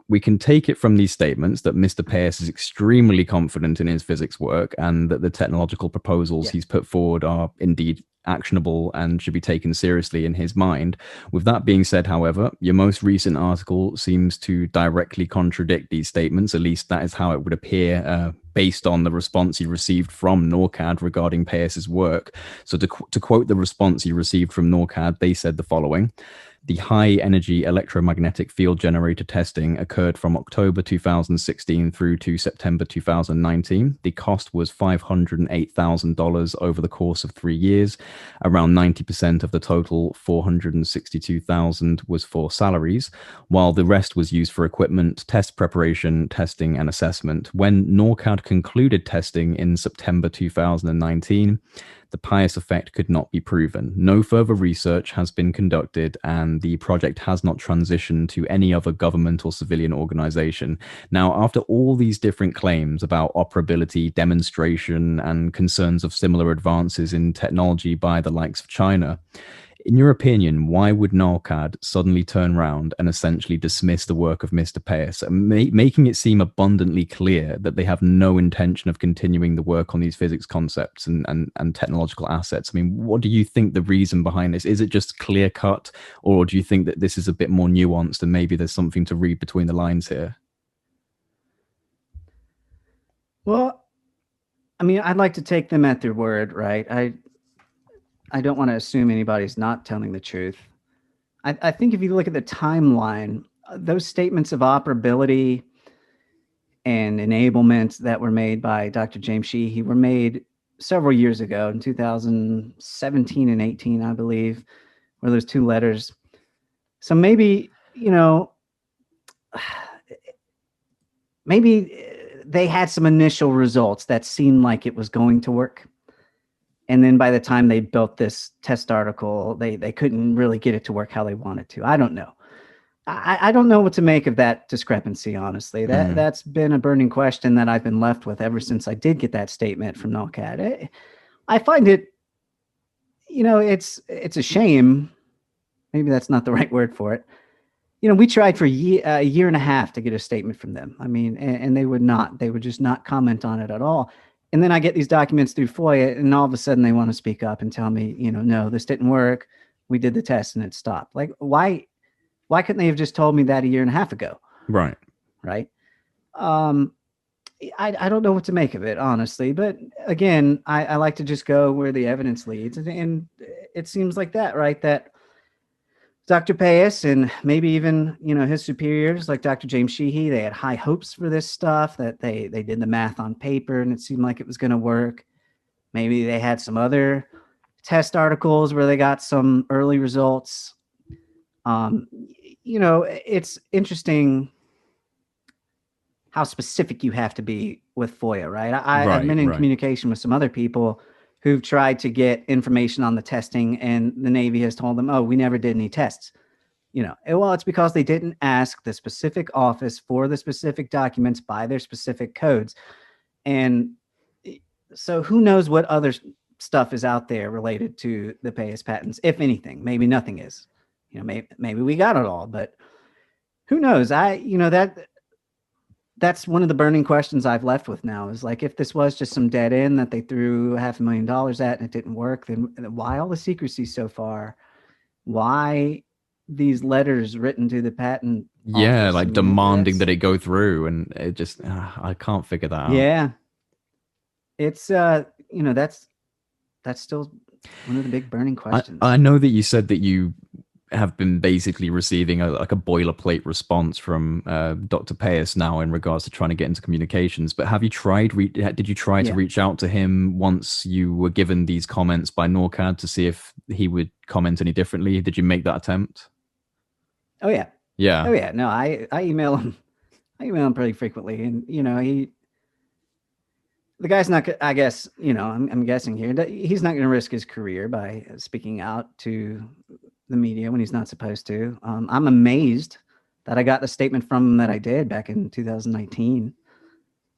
we can take it from these statements that Mr. Pais is extremely confident in his physics work and that the technological proposals he's put forward are indeed actionable and should be taken seriously in his mind. With that being said, however, your most recent article seems to directly contradict these statements. At least that is how it would appear based on the response he received from NAWCAD regarding Pais's work. So to quote the response he received from NAWCAD, they said the following: the high energy electromagnetic field generator testing occurred from October 2016 through to September 2019. The cost was $508,000 over the course of 3 years. Around 90% of the total $462,000 was for salaries, while the rest was used for equipment, test preparation, testing, and assessment. When NAWCAD concluded testing in September 2019, the Pais effect could not be proven. No further research has been conducted, and the project has not transitioned to any other government or civilian organization. Now, after all these different claims about operability, demonstration, and concerns of similar advances in technology by the likes of China, in your opinion, why would NAWCAD suddenly turn around and essentially dismiss the work of Mr. Pais, making it seem abundantly clear that they have no intention of continuing the work on these physics concepts and technological assets? I mean, what do you think the reason behind this? Is it just clear cut, or do you think that this is a bit more nuanced and maybe there's something to read between the lines here? Well, I mean, I'd like to take them at their word, right? I don't want to assume anybody's not telling the truth. I think if you look at the timeline, those statements of operability and enablement that were made by Dr. James Sheehy were made several years ago, in 2017 and 18, I believe, where those two letters. So maybe, you know, maybe they had some initial results that seemed like it was going to work. And then by the time they built this test article, they couldn't really get it to work how they wanted to. I don't know. I don't know what to make of that discrepancy, honestly. That's been a burning question that I've been left with ever since I did get that statement from NAWCAD. I find it, you know, it's a shame. Maybe that's not the right word for it. You know, we tried for a year and a half to get a statement from them. I mean, and they would just not comment on it at all. And then I get these documents through FOIA, and all of a sudden they want to speak up and tell me, you know, no, this didn't work. We did the test and it stopped. Like, why couldn't they have just told me that a year and a half ago? Right. Right. I don't know what to make of it, honestly. But again, I like to just go where the evidence leads. And it seems like that, right? That Dr. Pais and maybe even, you know, his superiors like Dr. James Sheehy, they had high hopes for this stuff, that they did the math on paper and it seemed like it was going to work. Maybe they had some other test articles where they got some early results. You know, it's interesting how specific you have to be with FOIA, right? I've been in communication with some other people who've tried to get information on the testing, and the Navy has told them, oh, we never did any tests. Well, it's because they didn't ask the specific office for the specific documents by their specific codes. And so who knows what other stuff is out there related to the Pais patents, if anything. Maybe nothing is. Maybe we got it all, but who knows? That's one of the burning questions I've left with now is like, if this was just some dead end that they threw $500,000 at and it didn't work, then why all the secrecy so far? Why these letters written to the patent Yeah, office? like demanding that it go through, and it just I can't figure that out. Yeah, it's that's still one of the big burning questions. I know that you said that you have been basically receiving a boilerplate response from Dr. Pais now in regards to trying to get into communications. But have you tried? Did you try to reach out to him once you were given these comments by NAWCAD to see if he would comment any differently? Did you make that attempt? Oh yeah. Yeah. Oh yeah. No, I email him. I email him pretty frequently, and the guy's not. I guess I'm guessing here that he's not going to risk his career by speaking out to the media when he's not supposed to. I'm amazed that I got the statement from him that I did back in 2019.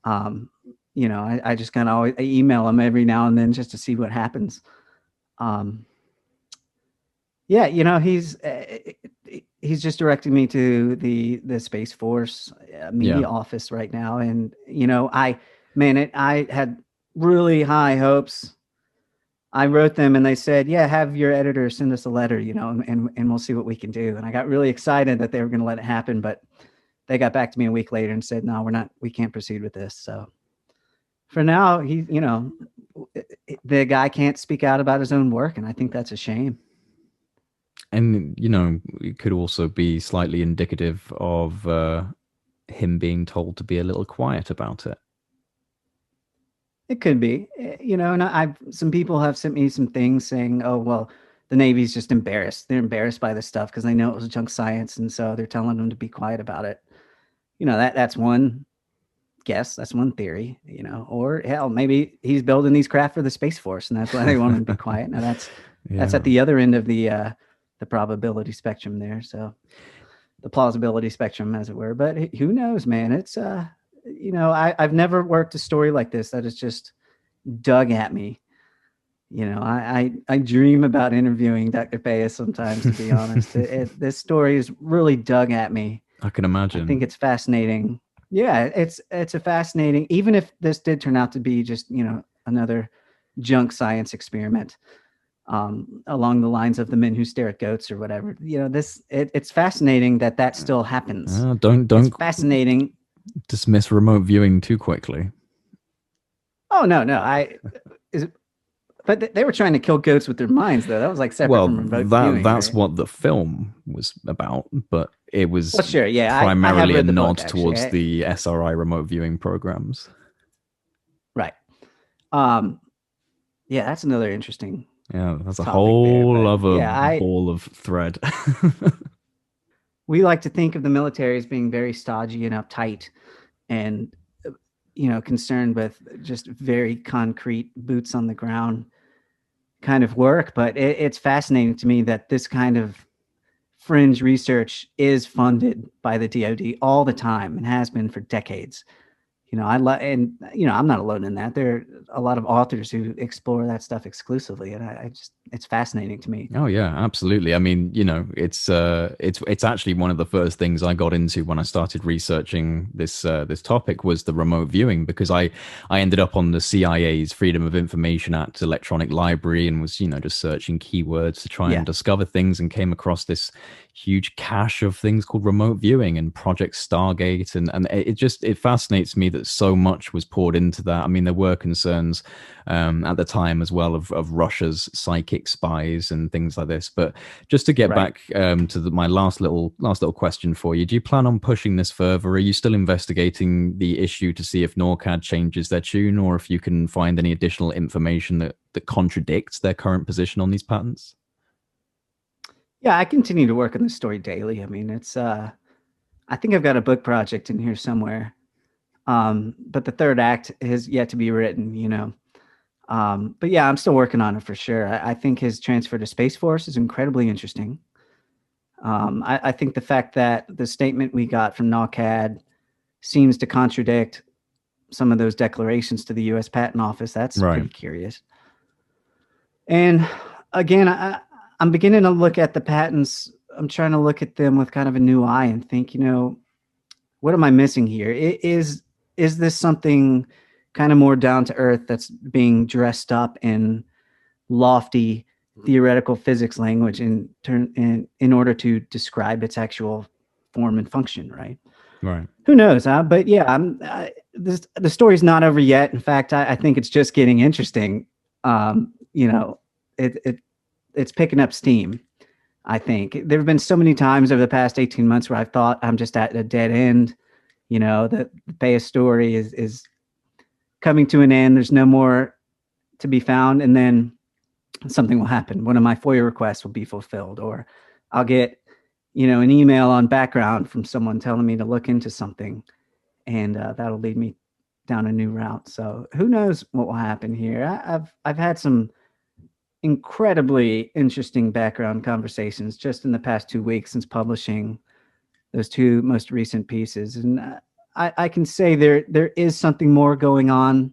I just kind of always email him every now and then just to see what happens. He's just directing me to the Space Force media office right now, and I had really high hopes. I wrote them and they said, yeah, have your editor send us a letter, and we'll see what we can do. And I got really excited that they were going to let it happen, but they got back to me a week later and said, no, we can't proceed with this. So for now, the guy can't speak out about his own work. And I think that's a shame. And, it could also be slightly indicative of him being told to be a little quiet about it. It could be, and some people have sent me some things saying, oh, well, the Navy's just embarrassed. They're embarrassed by this stuff because they know it was junk science. And so they're telling them to be quiet about it. That's one guess. That's one theory, or hell, maybe he's building these craft for the Space Force and that's why they want him to be quiet. Now that's at the other end of the probability spectrum there. So the plausibility spectrum, as it were, but who knows, man? It's, I've never worked a story like this that is just dug at me. I dream about interviewing Dr. Pais sometimes, to be honest. This story is really dug at me. I can imagine. I think it's fascinating. Yeah, it's a fascinating, even if this did turn out to be just, another junk science experiment along the lines of the men who stare at goats or whatever. It's fascinating that still happens. It's fascinating. Dismiss remote viewing too quickly. Oh no, but they were trying to kill goats with their minds, though. That was like separate from remote viewing. That's right? what the film was about, but it was primarily a nod towards the SRI remote viewing programs. Right. That's another interesting. Yeah, that's a whole other ball of thread. We like to think of the military as being very stodgy and uptight and, concerned with just very concrete boots on the ground kind of work. But it's fascinating to me that this kind of fringe research is funded by the DoD all the time and has been for decades. I'm not alone in that. There are a lot of authors who explore that stuff exclusively, and it's fascinating to me. Oh yeah, absolutely. I mean, it's actually one of the first things I got into when I started researching this topic was the remote viewing, because I ended up on the CIA's Freedom of Information Act electronic library and was just searching keywords to try and discover things, and came across this huge cache of things called remote viewing and Project Stargate, and it fascinates me that so much was poured into that. I mean, there were concerns at the time as well of Russia's psychic spies and things like this. But just to get back to my last little question for you, do you plan on pushing this further? Are you still investigating the issue to see if NAWCAD changes their tune, or if you can find any additional information that contradicts their current position on these patents? Yeah, I continue to work on the story daily. I mean, it's I think I've got a book project in here somewhere. But the third act has yet to be written, but yeah, I'm still working on it for sure. I think his transfer to Space Force is incredibly interesting. I think the fact that the statement we got from NAWCAD seems to contradict some of those declarations to the U.S. Patent Office, that's pretty curious. And again, I'm beginning to look at the patents. I'm trying to look at them with kind of a new eye and think, you know, what am I missing here? Is this something kind of more down to earth that's being dressed up in lofty theoretical physics language in order to describe its actual form and function, right? Right. Who knows, huh? But yeah, the story's not over yet. In fact, I think it's just getting interesting. You know, it's picking up steam. I think there have been so many times over the past 18 months where I've thought I'm just at a dead end. You know, the Pais story is coming to an end. There's no more to be found. And then something will happen. One of my FOIA requests will be fulfilled, or I'll get, you know, an email on background from someone telling me to look into something, and that'll lead me down a new route. So who knows what will happen here? I've had some incredibly interesting background conversations just in the past 2 weeks since publishing those 2 most recent pieces, and I can say there is something more going on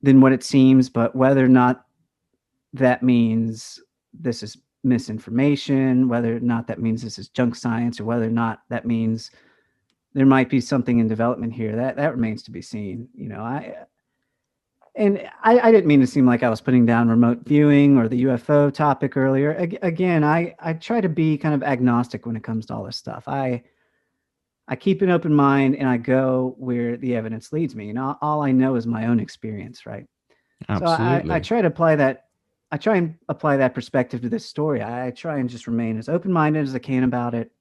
than what it seems, but whether or not that means this is misinformation, whether or not that means this is junk science, or whether or not that means there might be something in development here, that remains to be seen. You know, I didn't mean to seem like I was putting down remote viewing or the UFO topic earlier. Again, I try to be kind of agnostic when it comes to all this stuff. I keep an open mind and I go where the evidence leads me. You know, all I know is my own experience, right? Absolutely. So I try to apply that. I try and apply that perspective to this story. I try and just remain as open-minded as I can about it.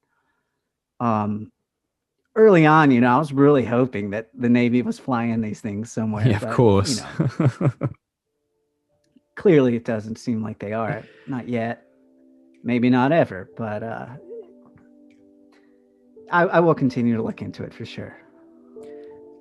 Early on, you know, I was really hoping that the Navy was flying these things somewhere. Yeah, of course. You know, clearly, it doesn't seem like they are. Not yet. Maybe not ever. But I will continue to look into it for sure.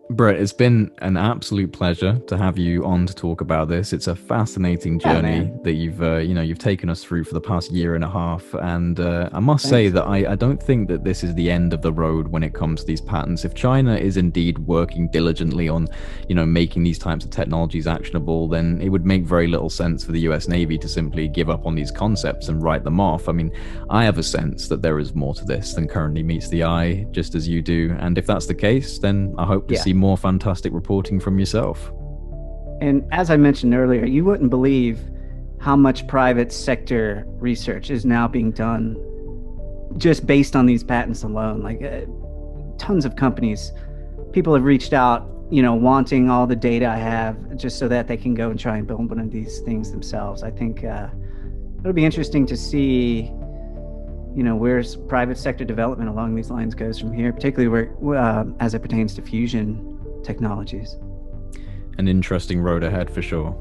Brett, it's been an absolute pleasure to have you on to talk about this. It's a fascinating journey that you've taken us through for the past 1.5 years. And I must say that I don't think that this is the end of the road when it comes to these patents. If China is indeed working diligently on, you know, making these types of technologies actionable, then it would make very little sense for the US Navy to simply give up on these concepts and write them off. I mean, I have a sense that there is more to this than currently meets the eye, just as you do. And if that's the case, then I hope to see more fantastic reporting from yourself. And as I mentioned earlier, you wouldn't believe how much private sector research is now being done just based on these patents alone. Like tons of companies, people have reached out, you know, wanting all the data I have just so that they can go and try and build one of these things themselves. I think it'll be interesting to see, you know, where's private sector development along these lines goes from here, particularly where as it pertains to fusion technologies. An interesting road ahead for sure.